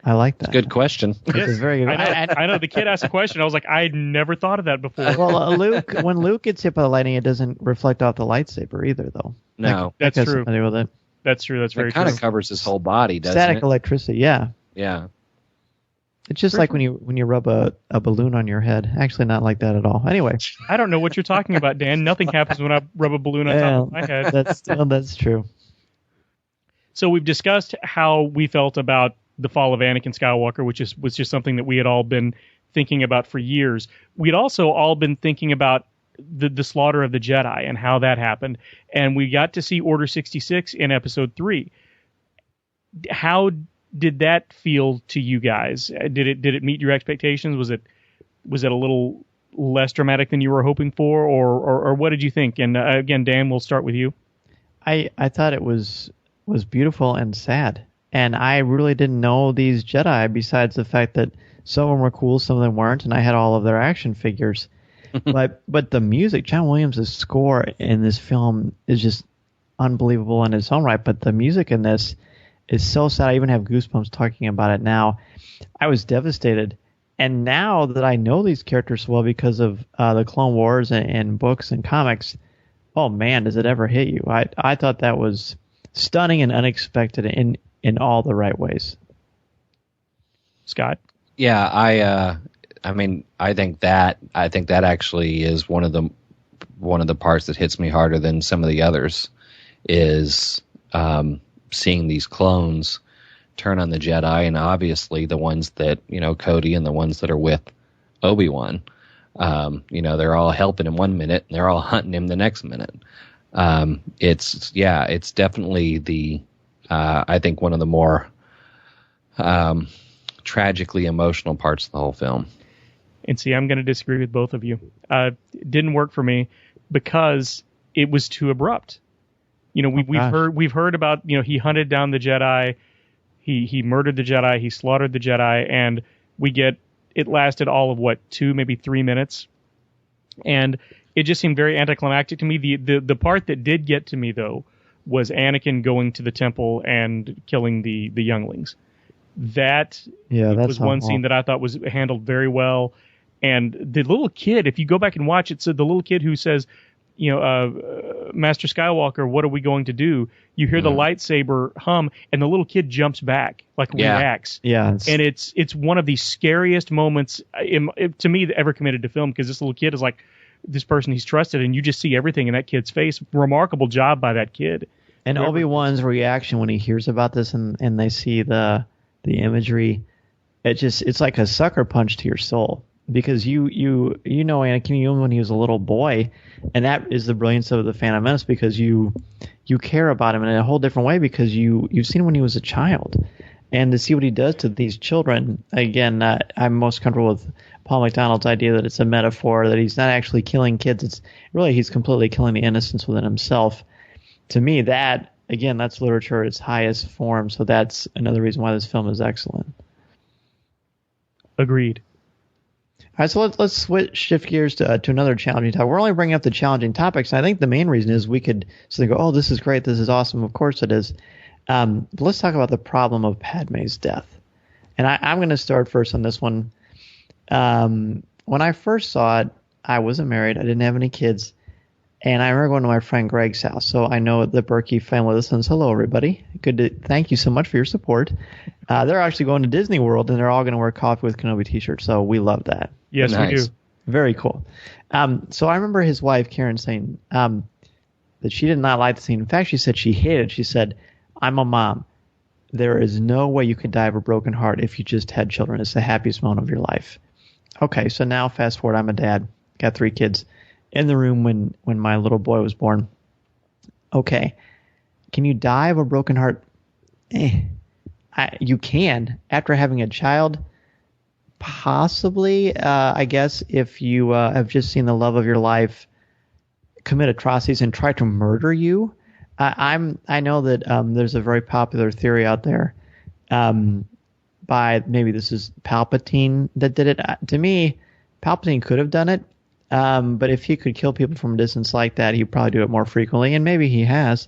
I like that. Good question. Yes, it's very good. I know. The kid asked a question. I was like, I had never thought of that before. Well, when Luke gets hit by the lightning, it doesn't reflect off the lightsaber either, though. No, that's true. With it. That's true. That's very true. It kind of covers his whole body, doesn't Static it? electricity, yeah. Yeah. It's just like when you rub a balloon on your head. Actually, not like that at all. Anyway. I don't know what you're talking about, Dan. Nothing happens when I rub a balloon on top of my head. That's true. So we've discussed how we felt about the fall of Anakin Skywalker, which was just something that we had all been thinking about for years. We'd also all been thinking about the slaughter of the Jedi and how that happened. And we got to see Order 66 in Episode 3. How did that feel to you guys? Did it meet your expectations? Was it a little less dramatic than you were hoping for, or what did you think? And again, Dan, we'll start with you. I thought it was beautiful and sad. And I really didn't know these Jedi, besides the fact that some of them were cool, some of them weren't, and I had all of their action figures. but the music, John Williams' score in this film is just unbelievable in its own right. But the music in this is so sad. I even have goosebumps talking about it now. I was devastated. And now that I know these characters well because of the Clone Wars and books and comics, oh man, does it ever hit you? I thought that was stunning and unexpected in all the right ways. Scott? Yeah, I mean, I think that actually is one of the parts that hits me harder than some of the others is seeing these clones turn on the Jedi, and obviously the ones that, Cody and the ones that are with Obi-Wan, they're all helping him one minute and they're all hunting him the next minute. It's definitely I think one of the more tragically emotional parts of the whole film. And see, I'm going to disagree with both of you. It didn't work for me because it was too abrupt. We've heard about, he hunted down the Jedi, he murdered the Jedi, he slaughtered the Jedi, and it lasted all of 2, maybe 3 minutes. And it just seemed very anticlimactic to me. The part that did get to me, though, was Anakin going to the temple and killing the younglings. That was one scene that I thought was handled very well. And the little kid, if you go back and watch it, so the little kid who says, Master Skywalker, what are we going to do? You hear the lightsaber hum, and the little kid jumps back, reacts. Yeah. And it's one of the scariest moments to me that ever committed to film, because this little kid is like this person he's trusted, and you just see everything in that kid's face. Remarkable job by that kid. And Obi-Wan's reaction when he hears about this and they see the imagery, it's like a sucker punch to your soul. Because you know Anakin even when he was a little boy, and that is the brilliance of the Phantom Menace, because you care about him in a whole different way because you've seen him when he was a child, and to see what he does to these children. Again, I'm most comfortable with Paul McDonald's idea that it's a metaphor, that he's not actually killing kids. It's really he's completely killing the innocence within himself. To me, that's literature at its highest form. So that's another reason why this film is excellent. Agreed. All right, so let's shift gears to another challenging topic. We're only bringing up the challenging topics. And I think the main reason is we could go, oh, this is great, this is awesome. Of course it is. But let's talk about the problem of Padme's death. And I'm going to start first on this one. When I first saw it, I wasn't married. I didn't have any kids. And I remember going to my friend Greg's house. So I know the Berkey family listens. Hello, everybody. Thank you so much for your support. They're actually going to Disney World, and they're all going to wear Coffee with Kenobi t-shirts. So we love that. Yes, nice. We do. Very cool. So I remember his wife, Karen, saying that she did not like the scene. In fact, she said she hated it. She said, I'm a mom. There is no way you could die of a broken heart if you just had children. It's the happiest moment of your life. Okay, so now fast forward. I'm a dad. Got 3 kids. In the room when my little boy was born. Okay. Can you die of a broken heart? You can. After having a child, possibly, I guess, if you have just seen the love of your life commit atrocities and try to murder you. I know that there's a very popular theory out there by, maybe this is Palpatine that did it. To me, Palpatine could have done it. But if he could kill people from a distance like that, he'd probably do it more frequently, and maybe he has.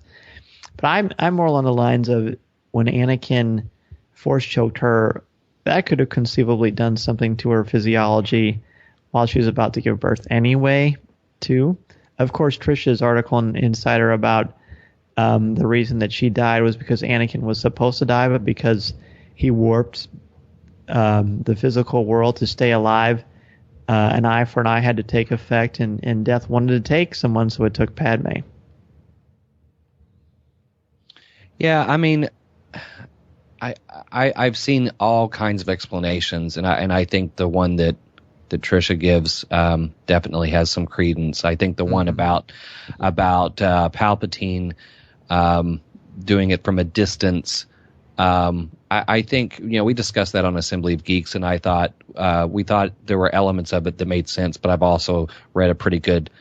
But I'm more along the lines of when Anakin force choked her, that could have conceivably done something to her physiology while she was about to give birth anyway, too. Of course, Trish's article in Insider about the reason that she died was because Anakin was supposed to die, but because he warped the physical world to stay alive, an eye for an eye had to take effect, and death wanted to take someone, so it took Padme. Yeah, I mean, I've seen all kinds of explanations, and I think the one that Tricia gives definitely has some credence. I think the one about Palpatine doing it from a distance. I think, we discussed that on Assembly of Geeks, and I thought we thought there were elements of it that made sense, but I've also read a pretty good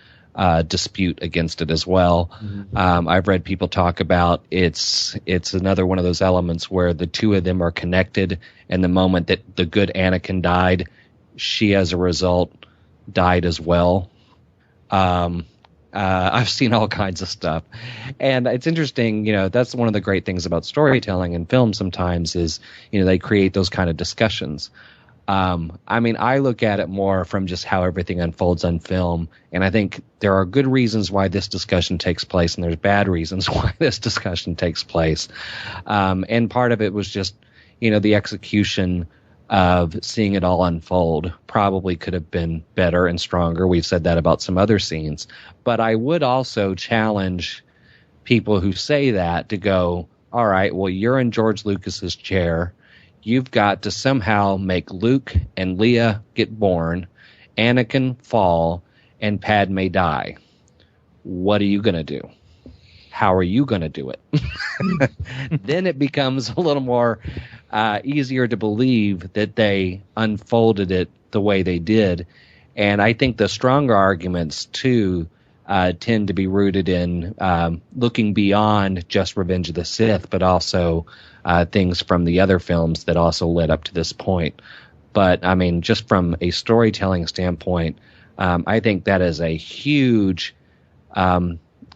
dispute against it as well. I've read people talk about it's another one of those elements where the two of them are connected, and the moment that the good Anakin died, she as a result died as well. I've seen all kinds of stuff, and it's interesting. That's one of the great things about storytelling in film sometimes is, they create those kind of discussions. I look at it more from just how everything unfolds on film, and I think there are good reasons why this discussion takes place, and there's bad reasons why this discussion takes place. And part of it was just, the execution of seeing it all unfold probably could have been better and stronger. We've said that about some other scenes. But I would also challenge people who say that to go, all right, well, you're in George Lucas's chair. You've got to somehow make Luke and Leia get born, Anakin fall, and Padme die. What are you going to do? How are you going to do it? Then it becomes a little more easier to believe that they unfolded it the way they did. And I think the stronger arguments, too, tend to be rooted in looking beyond just Revenge of the Sith, but also things from the other films that also led up to this point. But, just from a storytelling standpoint, I think that is a huge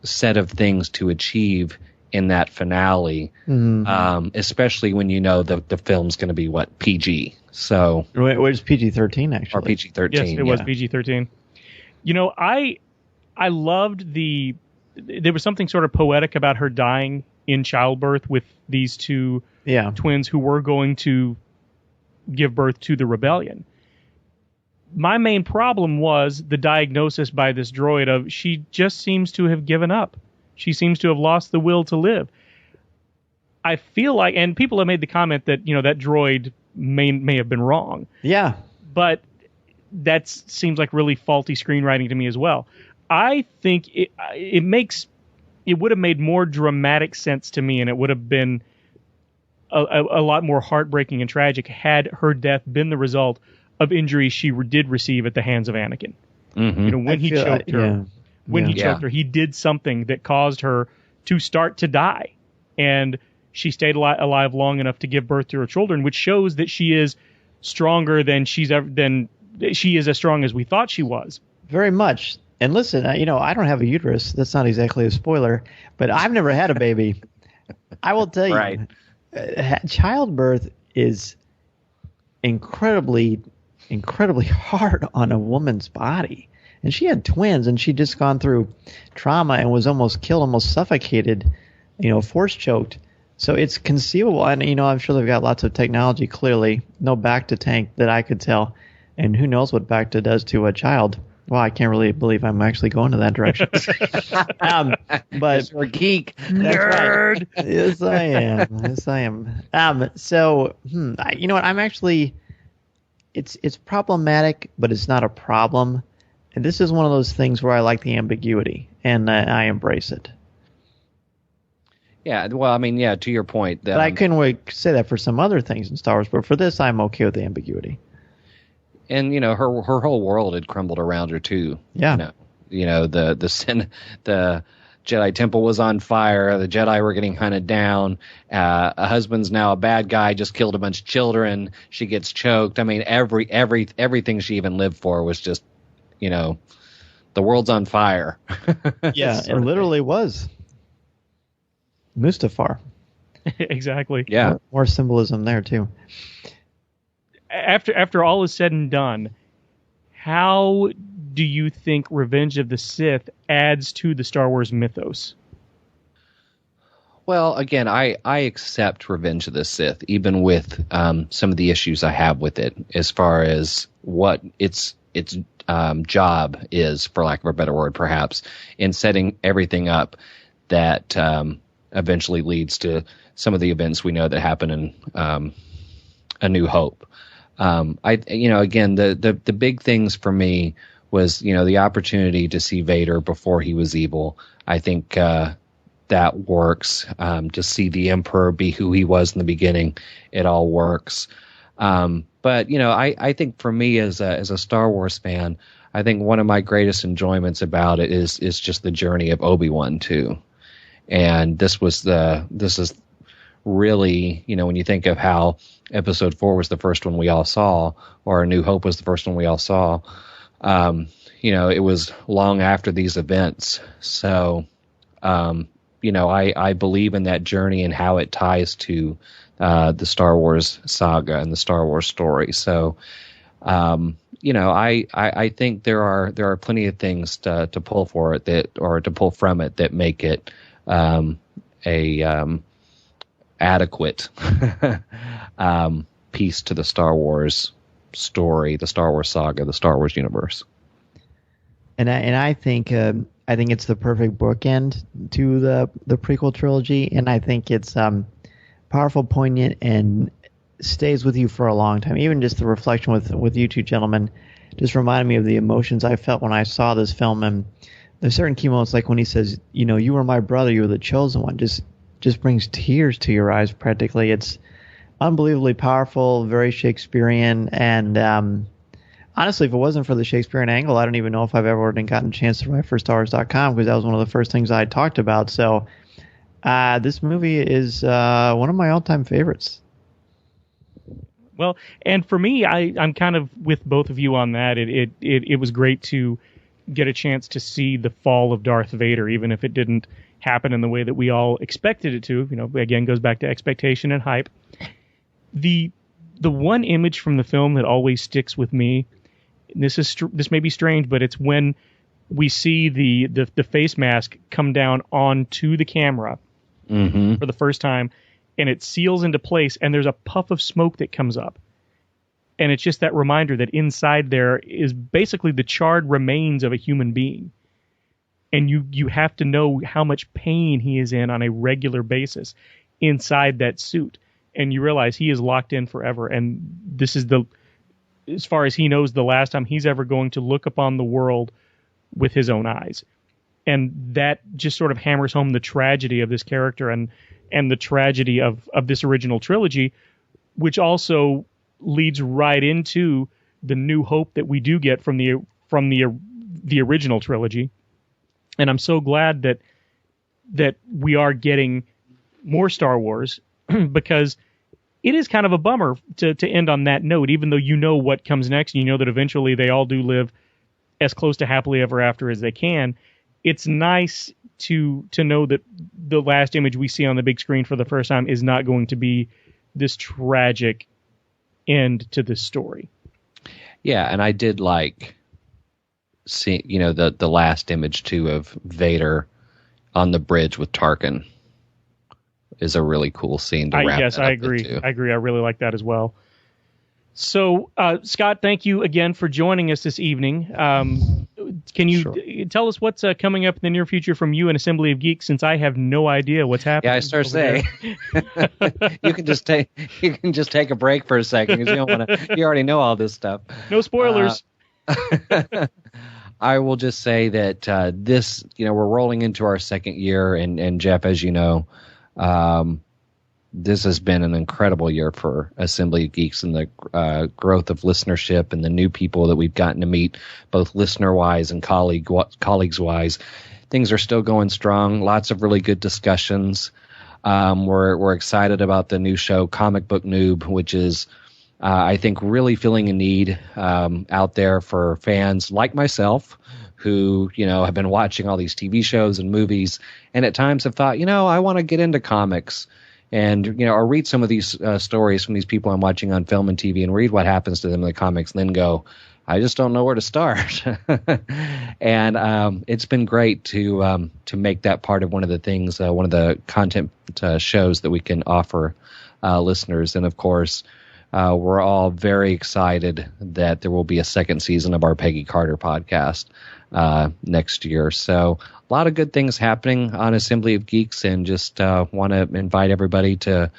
set of things to achieve in that finale, especially when the film's going to be PG. So it was PG-13 actually, or PG-13. Yes, it was PG-13. I loved there was something sort of poetic about her dying in childbirth with these two twins who were going to give birth to the rebellion. My main problem was the diagnosis by this droid of she just seems to have given up. She seems to have lost the will to live. I feel like, and people have made the comment that, that droid may have been wrong. Yeah. But that seems like really faulty screenwriting to me as well. I think it would have made more dramatic sense to me, and it would have been a lot more heartbreaking and tragic had her death been the result of injuries she did receive at the hands of Anakin. When he choked her. When he choked her, he did something that caused her to start to die. And she stayed alive long enough to give birth to her children, which shows that she is stronger than she is as strong as we thought she was. Very much. And listen, I don't have a uterus. That's not exactly a spoiler, but I've never had a baby. I will tell you, right. Childbirth is incredibly hard on a woman's body. And she had twins, and she'd just gone through trauma and was almost killed, almost suffocated, force choked. So it's conceivable. And, I'm sure they've got lots of technology, clearly. No Bacta tank that I could tell. And who knows what Bacta does to a child. Well, I can't really believe I'm actually going to that direction. But we're geek. Nerd. Right. Yes, I am. So, you know what? I'm actually... It's problematic, but it's not a problem. And this is one of those things where I like the ambiguity, and I embrace it. Yeah, well, to your point. But I couldn't say that for some other things in Star Wars, but for this, I'm okay with the ambiguity. And, her whole world had crumbled around her, too. Yeah. The Jedi Temple was on fire. The Jedi were getting hunted down. A husband's now a bad guy, just killed a bunch of children. She gets choked. Everything she even lived for was just, the world's on fire. Yeah, it literally was. Mustafar. Exactly. Yeah. More symbolism there, too. After all is said and done, how do you think Revenge of the Sith adds to the Star Wars mythos? Well, again, I accept Revenge of the Sith, even with some of the issues I have with it, as far as what its job is, for lack of a better word, perhaps, in setting everything up that eventually leads to some of the events we know that happen in A New Hope. Again, the big things for me was, the opportunity to see Vader before he was evil. I think that works. To see the Emperor be who he was in the beginning, it all works. But I think for me as a Star Wars fan, I think one of my greatest enjoyments about it is just the journey of Obi-Wan too. And this is really, when you think of how Episode 4 was the first one we all saw, or A New Hope was the first one we all saw, it was long after these events. So, I believe in that journey and how it ties to the Star Wars saga and the Star Wars story. So, I think there are plenty of things to pull for it to pull from it that make it a adequate piece to the Star Wars story, the Star Wars saga, the Star Wars universe. And I think it's the perfect bookend to the prequel trilogy, and I think it's powerful, poignant, and stays with you for a long time. Even just the reflection with you two gentlemen just reminded me of the emotions I felt when I saw this film. And there's certain key moments, like when he says, you were my brother, you were the chosen one, just brings tears to your eyes practically. It's unbelievably powerful, very Shakespearean, and honestly, if it wasn't for the Shakespearean angle, I don't even know if I've ever gotten a chance to write for StarWars.com, because that was one of the first things I talked about. So this movie is one of my all-time favorites. Well, and for me, I'm kind of with both of you on that. It was great to get a chance to see the fall of Darth Vader, even if it didn't happen in the way that we all expected it to. Again, goes back to expectation and hype. The one image from the film that always sticks with me, this may be strange, but it's when we see the face mask come down onto the camera for the first time, and it seals into place, and there's a puff of smoke that comes up. And it's just that reminder that inside there is basically the charred remains of a human being. And you have to know how much pain he is in on a regular basis inside that suit. And you realize he is locked in forever. And this is as far as he knows, the last time he's ever going to look upon the world with his own eyes. And that just sort of hammers home the tragedy of this character and the tragedy of this original trilogy, which also leads right into the new hope that we do get from the original trilogy. And I'm so glad that we are getting more Star Wars, because it is kind of a bummer to end on that note, even though you know what comes next. You know that eventually they all do live as close to happily ever after as they can. It's nice to know that the last image we see on the big screen for the first time is not going to be this tragic end to this story. Yeah, and I did like see the last image too of Vader on the bridge with Tarkin is a really cool scene to wrap. Yes, I agree. I really like that as well. So, Scott, thank you again for joining us this evening. Can you tell us what's coming up in the near future from you and Assembly of Geeks, since I have no idea what's happening? Yeah, I start saying you can just take a break for a second, because you already know all this stuff. No spoilers. I will just say that this, we're rolling into our second year, and Jeff, as you know, this has been an incredible year for Assembly of Geeks, and the growth of listenership and the new people that we've gotten to meet, both listener-wise and colleagues-wise. Things are still going strong. Lots of really good discussions. We're excited about the new show, Comic Book Noob, which is, I think, really filling a need out there for fans like myself, who, have been watching all these TV shows and movies, and at times have thought, I want to get into comics. And, or read some of these stories from these people I'm watching on film and TV, and read what happens to them in the comics, and then go, I just don't know where to start. And it's been great to make that part of one of the things, one of the content shows that we can offer listeners. And of course, we're all very excited that there will be a second season of our Peggy Carter podcast next year. So a lot of good things happening on Assembly of Geeks, and just want to invite everybody to,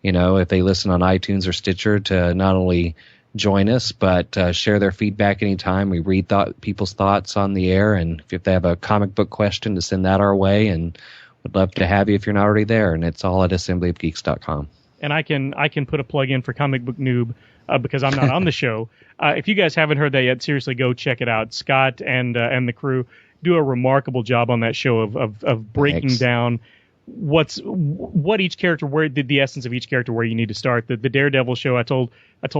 if they listen on iTunes or Stitcher, to not only join us, but share their feedback anytime. We read people's thoughts on the air, and if they have a comic book question, to send that our way, and would love to have you if you're not already there. And it's all at assemblyofgeeks.com. And I can put a plug in for Comic Book Noob because I'm not on the show. If you guys haven't heard that yet, seriously, go check it out. Scott and the crew do a remarkable job on that show of breaking down what each character, where the essence of each character, where you need to start. The Daredevil show, I told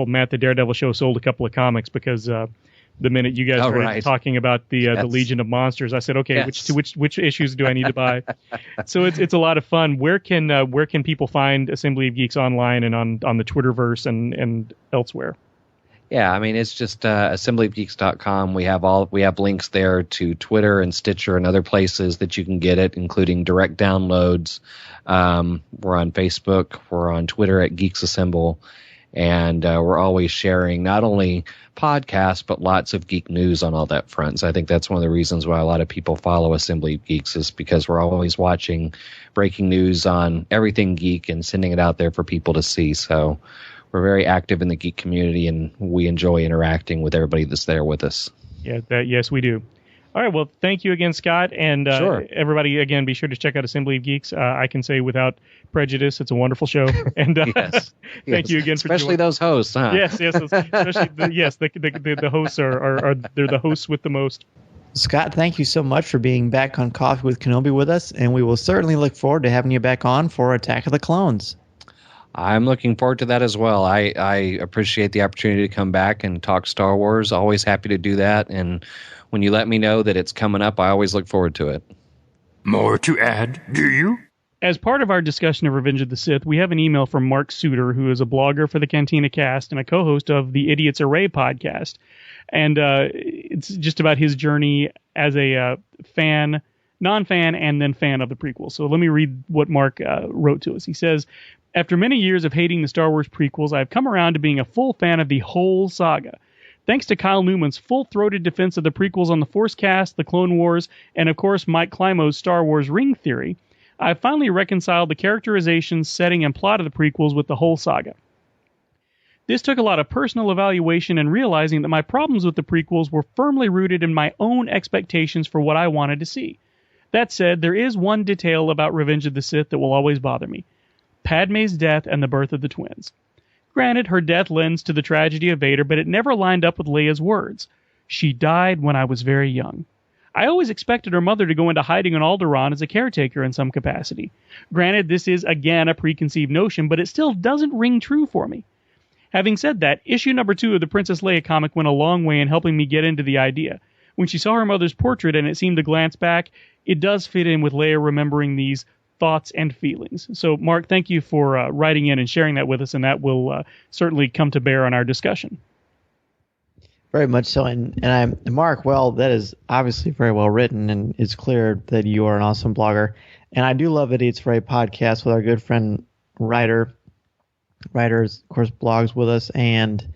Matt the Daredevil show sold a couple of comics because the minute you guys were talking about the Legion of Monsters, I said, okay, which issues do I need to buy? So it's a lot of fun. Where can people find Assembly of Geeks online and on the Twitterverse and elsewhere? Yeah, I mean, it's just assemblyofgeeks.com. We have links there to Twitter and Stitcher and other places that you can get it, including direct downloads. We're on Facebook. We're on Twitter at Geeks Assemble. And we're always sharing not only podcasts, but lots of geek news on all that front. So I think that's one of the reasons why a lot of people follow Assembly of Geeks, is because we're always watching breaking news on everything geek and sending it out there for people to see. So we're very active in the geek community, and we enjoy interacting with everybody that's there with us. Yeah, yes, we do. All right, well, thank you again, Scott, and everybody, again, be sure to check out Assembly of Geeks. I can say without prejudice, it's a wonderful show. And thank you again, especially for those hosts, huh? Yes, especially the hosts are they're the hosts with the most. Scott, thank you so much for being back on Coffee with Kenobi with us, and we will certainly look forward to having you back on for Attack of the Clones. I'm looking forward to that as well. I appreciate the opportunity to come back and talk Star Wars. Always happy to do that. And when you let me know that it's coming up, I always look forward to it. More to add, do you? As part of our discussion of Revenge of the Sith, we have an email from Mark Suter, who is a blogger for the Cantina Cast and a co-host of the Idiots Array podcast. And it's just about his journey as a fan, non-fan, and then fan of the prequels. So let me read what Mark wrote to us. He says, after many years of hating the Star Wars prequels, I've come around to being a full fan of the whole saga. Thanks to Kyle Newman's full-throated defense of the prequels on the Force Cast, the Clone Wars, and of course Mike Climo's Star Wars ring theory, I've finally reconciled the characterization, setting, and plot of the prequels with the whole saga. This took a lot of personal evaluation and realizing that my problems with the prequels were firmly rooted in my own expectations for what I wanted to see. That said, there is one detail about Revenge of the Sith that will always bother me: Padme's death and the birth of the twins. Granted, her death lends to the tragedy of Vader, but it never lined up with Leia's words. She died when I was very young. I always expected her mother to go into hiding on Alderaan as a caretaker in some capacity. Granted, this is, again, a preconceived notion, but it still doesn't ring true for me. Having said that, issue number 2 of the Princess Leia comic went a long way in helping me get into the idea. When she saw her mother's portrait and it seemed to glance back, it does fit in with Leia remembering these thoughts and feelings. So, Mark, thank you for writing in and sharing that with us, and that will certainly come to bear on our discussion. Very much so. And Mark, well, that is obviously very well written, and it's clear that you are an awesome blogger. And I do love Idiots Array podcast with our good friend Ryder. Ryder's, of course, blogs with us, and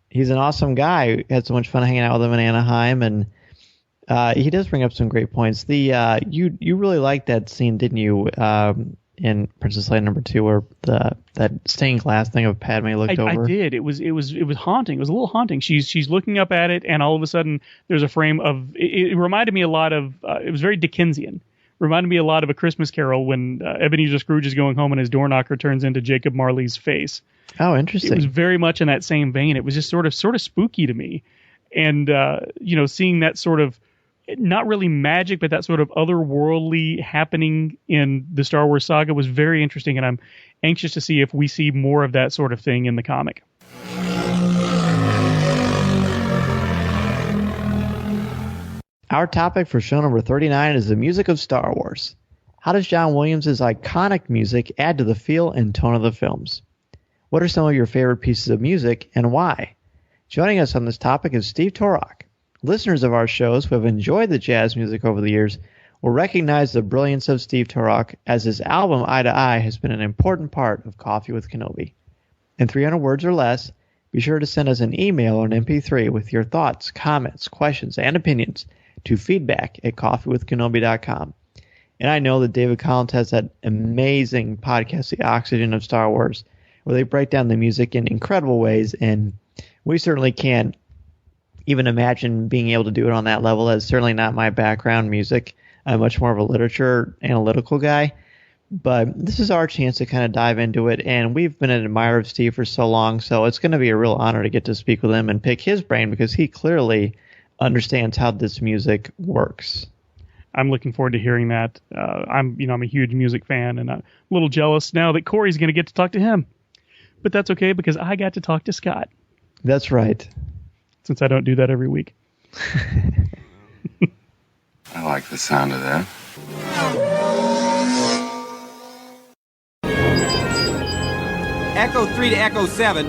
he's an awesome guy. We had so much fun hanging out with him in Anaheim, and he does bring up some great points. You really liked that scene, didn't you, in Princess Leia number 2, where that stained glass thing of Padme looked over? I did. It was haunting. It was a little haunting. She's looking up at it, and all of a sudden there's a frame of. It reminded me a lot of. It was very Dickensian. Reminded me a lot of A Christmas Carol when Ebenezer Scrooge is going home and his door knocker turns into Jacob Marley's face. Oh, interesting. It was very much in that same vein. It was just sort of spooky to me, and seeing that sort of. Not really magic, but that sort of otherworldly happening in the Star Wars saga was very interesting, and I'm anxious to see if we see more of that sort of thing in the comic. Our topic for show number 39 is the music of Star Wars. How does John Williams' iconic music add to the feel and tone of the films? What are some of your favorite pieces of music, and why? Joining us on this topic is Steve Torok. Listeners of our shows who have enjoyed the jazz music over the years will recognize the brilliance of Steve Turok, as his album Eye to Eye has been an important part of Coffee with Kenobi. In 300 words or less, be sure to send us an email or an MP3 with your thoughts, comments, questions, and opinions to feedback@coffeewithkenobi.com. And I know that David Collins has that amazing podcast, The Oxygen of Star Wars, where they break down the music in incredible ways, and we certainly can't even imagine being able to do it on that level. That's certainly not my background, music. I'm much more of a literature analytical guy. But this is our chance to kind of dive into it, and we've been an admirer of Steve for so long, so it's going to be a real honor to get to speak with him and pick his brain, because he clearly understands how this music works. I'm looking forward to hearing that. I'm a huge music fan, and I'm a little jealous now that Corey's going to get to talk to him. But that's okay, because I got to talk to Scott. That's right. Since I don't do that every week. I like the sound of that. Echo 3 to Echo 7.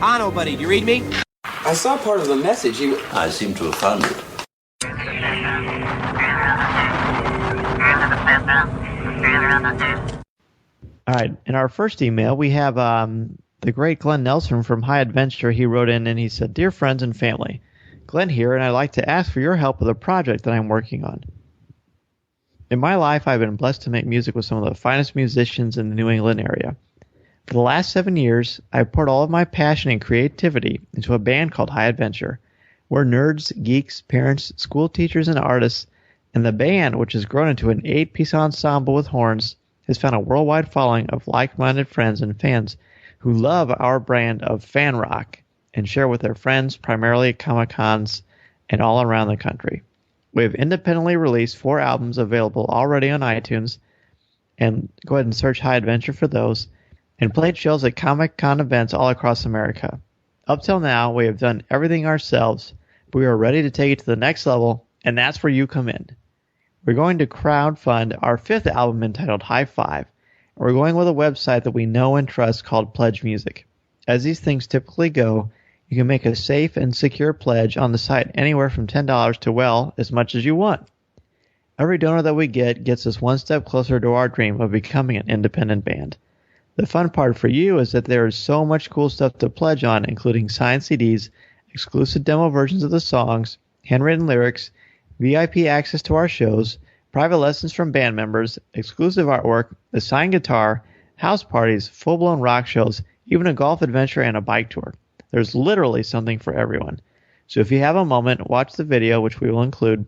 Ano, buddy, do you read me? I saw part of the message. I seem to have found it. All right. In our first email, we have the great Glenn Nelson from High Adventure. He wrote in and he said, "Dear friends and family, Glenn here, and I'd like to ask for your help with a project that I'm working on. In my life, I've been blessed to make music with some of the finest musicians in the New England area. For the last 7 years, I've poured all of my passion and creativity into a band called High Adventure. We're nerds, geeks, parents, school teachers, and artists, and the band, which has grown into an 8-piece ensemble with horns, has found a worldwide following of like-minded friends and fans who love our brand of fan rock and share with their friends, primarily at Comic-Cons and all around the country. We have independently released 4 albums available already on iTunes, and go ahead and search High Adventure for those, and played shows at Comic-Con events all across America. Up till now, we have done everything ourselves, but we are ready to take it to the next level, and that's where you come in. We're going to crowdfund our 5th album entitled High Five, and we're going with a website that we know and trust called Pledge Music. As these things typically go, you can make a safe and secure pledge on the site anywhere from $10 to, well, as much as you want. Every donor that we get gets us one step closer to our dream of becoming an independent band. The fun part for you is that there is so much cool stuff to pledge on, including signed CDs, exclusive demo versions of the songs, handwritten lyrics, VIP access to our shows, private lessons from band members, exclusive artwork, a signed guitar, house parties, full-blown rock shows, even a golf adventure and a bike tour. There's literally something for everyone. So if you have a moment, watch the video, which we will include,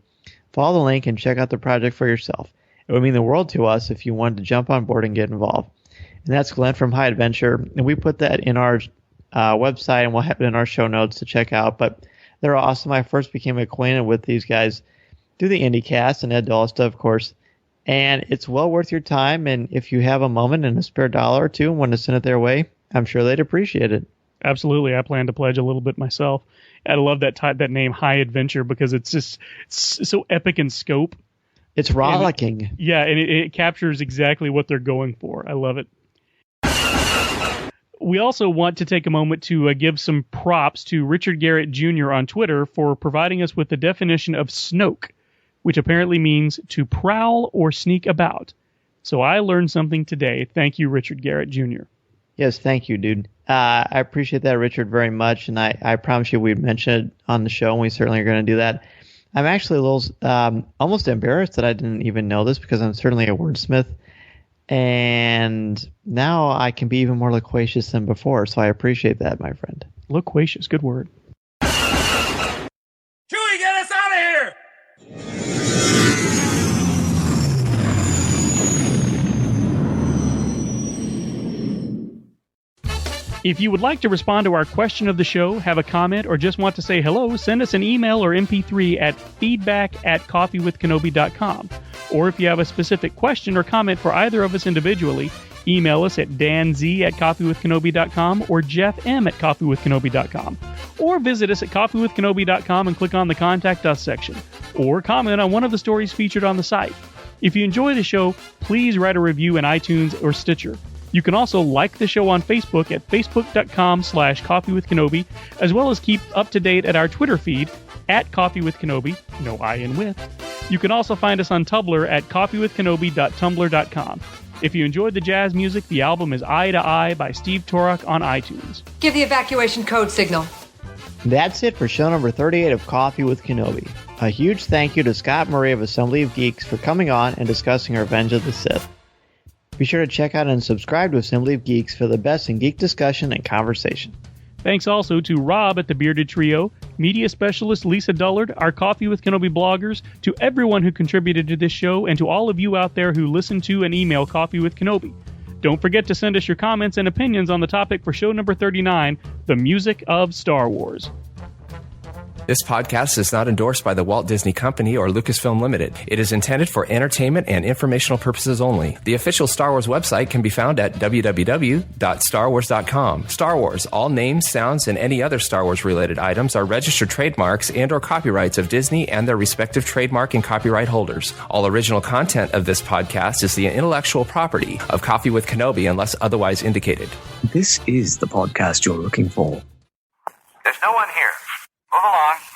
follow the link, and check out the project for yourself. It would mean the world to us if you wanted to jump on board and get involved. And that's Glenn from High Adventure. And we put that in our website, and we'll have it in our show notes to check out. But they're awesome. I first became acquainted with these guys through the IndieCast and Ed Dolsta, of course. And it's well worth your time. And if you have a moment and a spare $1 or $2 and want to send it their way, I'm sure they'd appreciate it. Absolutely. I plan to pledge a little bit myself. I love that name, High Adventure, because it's so epic in scope. It's rollicking. And it captures exactly what they're going for. I love it. We also want to take a moment to give some props to Richard Garrett Jr. on Twitter for providing us with the definition of snoke, which apparently means to prowl or sneak about. So I learned something today. Thank you, Richard Garrett Jr. Yes, thank you, dude. I appreciate that, Richard, very much, and I promise you we'd mention it on the show, and we certainly are going to do that. I'm actually a little almost embarrassed that I didn't even know this, because I'm certainly a wordsmith, and now I can be even more loquacious than before, so I appreciate that, my friend. Loquacious, good word. Chewie, get us out of here! If you would like to respond to our question of the show, have a comment, or just want to say hello, send us an email or MP3 at feedback@coffeewithkenobi.com. Or if you have a specific question or comment for either of us individually, email us at danz@coffeewithkenobi.com or jeffm@coffeewithkenobi.com. Or visit us at coffeewithkenobi.com and click on the Contact Us section. Or comment on one of the stories featured on the site. If you enjoy the show, please write a review in iTunes or Stitcher. You can also like the show on Facebook at facebook.com/coffeewithkenobi, as well as keep up to date at our Twitter feed at Coffee with Kenobi, no I in with. You can also find us on Tumblr at coffeewithkenobi.tumblr.com. If you enjoyed the jazz music, the album is Eye to Eye by Steve Torok on iTunes. Give the evacuation code signal. That's it for show number 38 of Coffee with Kenobi. A huge thank you to Scott Murray of Assembly of Geeks for coming on and discussing Revenge of the Sith. Be sure to check out and subscribe to Assembly of Geeks for the best in geek discussion and conversation. Thanks also to Rob at the Bearded Trio, media specialist Lisa Dullard, our Coffee with Kenobi bloggers, to everyone who contributed to this show, and to all of you out there who listen to and email Coffee with Kenobi. Don't forget to send us your comments and opinions on the topic for show number 39, the music of Star Wars. This podcast is not endorsed by the Walt Disney Company or Lucasfilm Limited. It is intended for entertainment and informational purposes only. The official Star Wars website can be found at www.starwars.com. Star Wars, all names, sounds, and any other Star Wars-related items are registered trademarks and or copyrights of Disney and their respective trademark and copyright holders. All original content of this podcast is the intellectual property of Coffee with Kenobi unless otherwise indicated. This is the podcast you're looking for. There's no one here. Move along.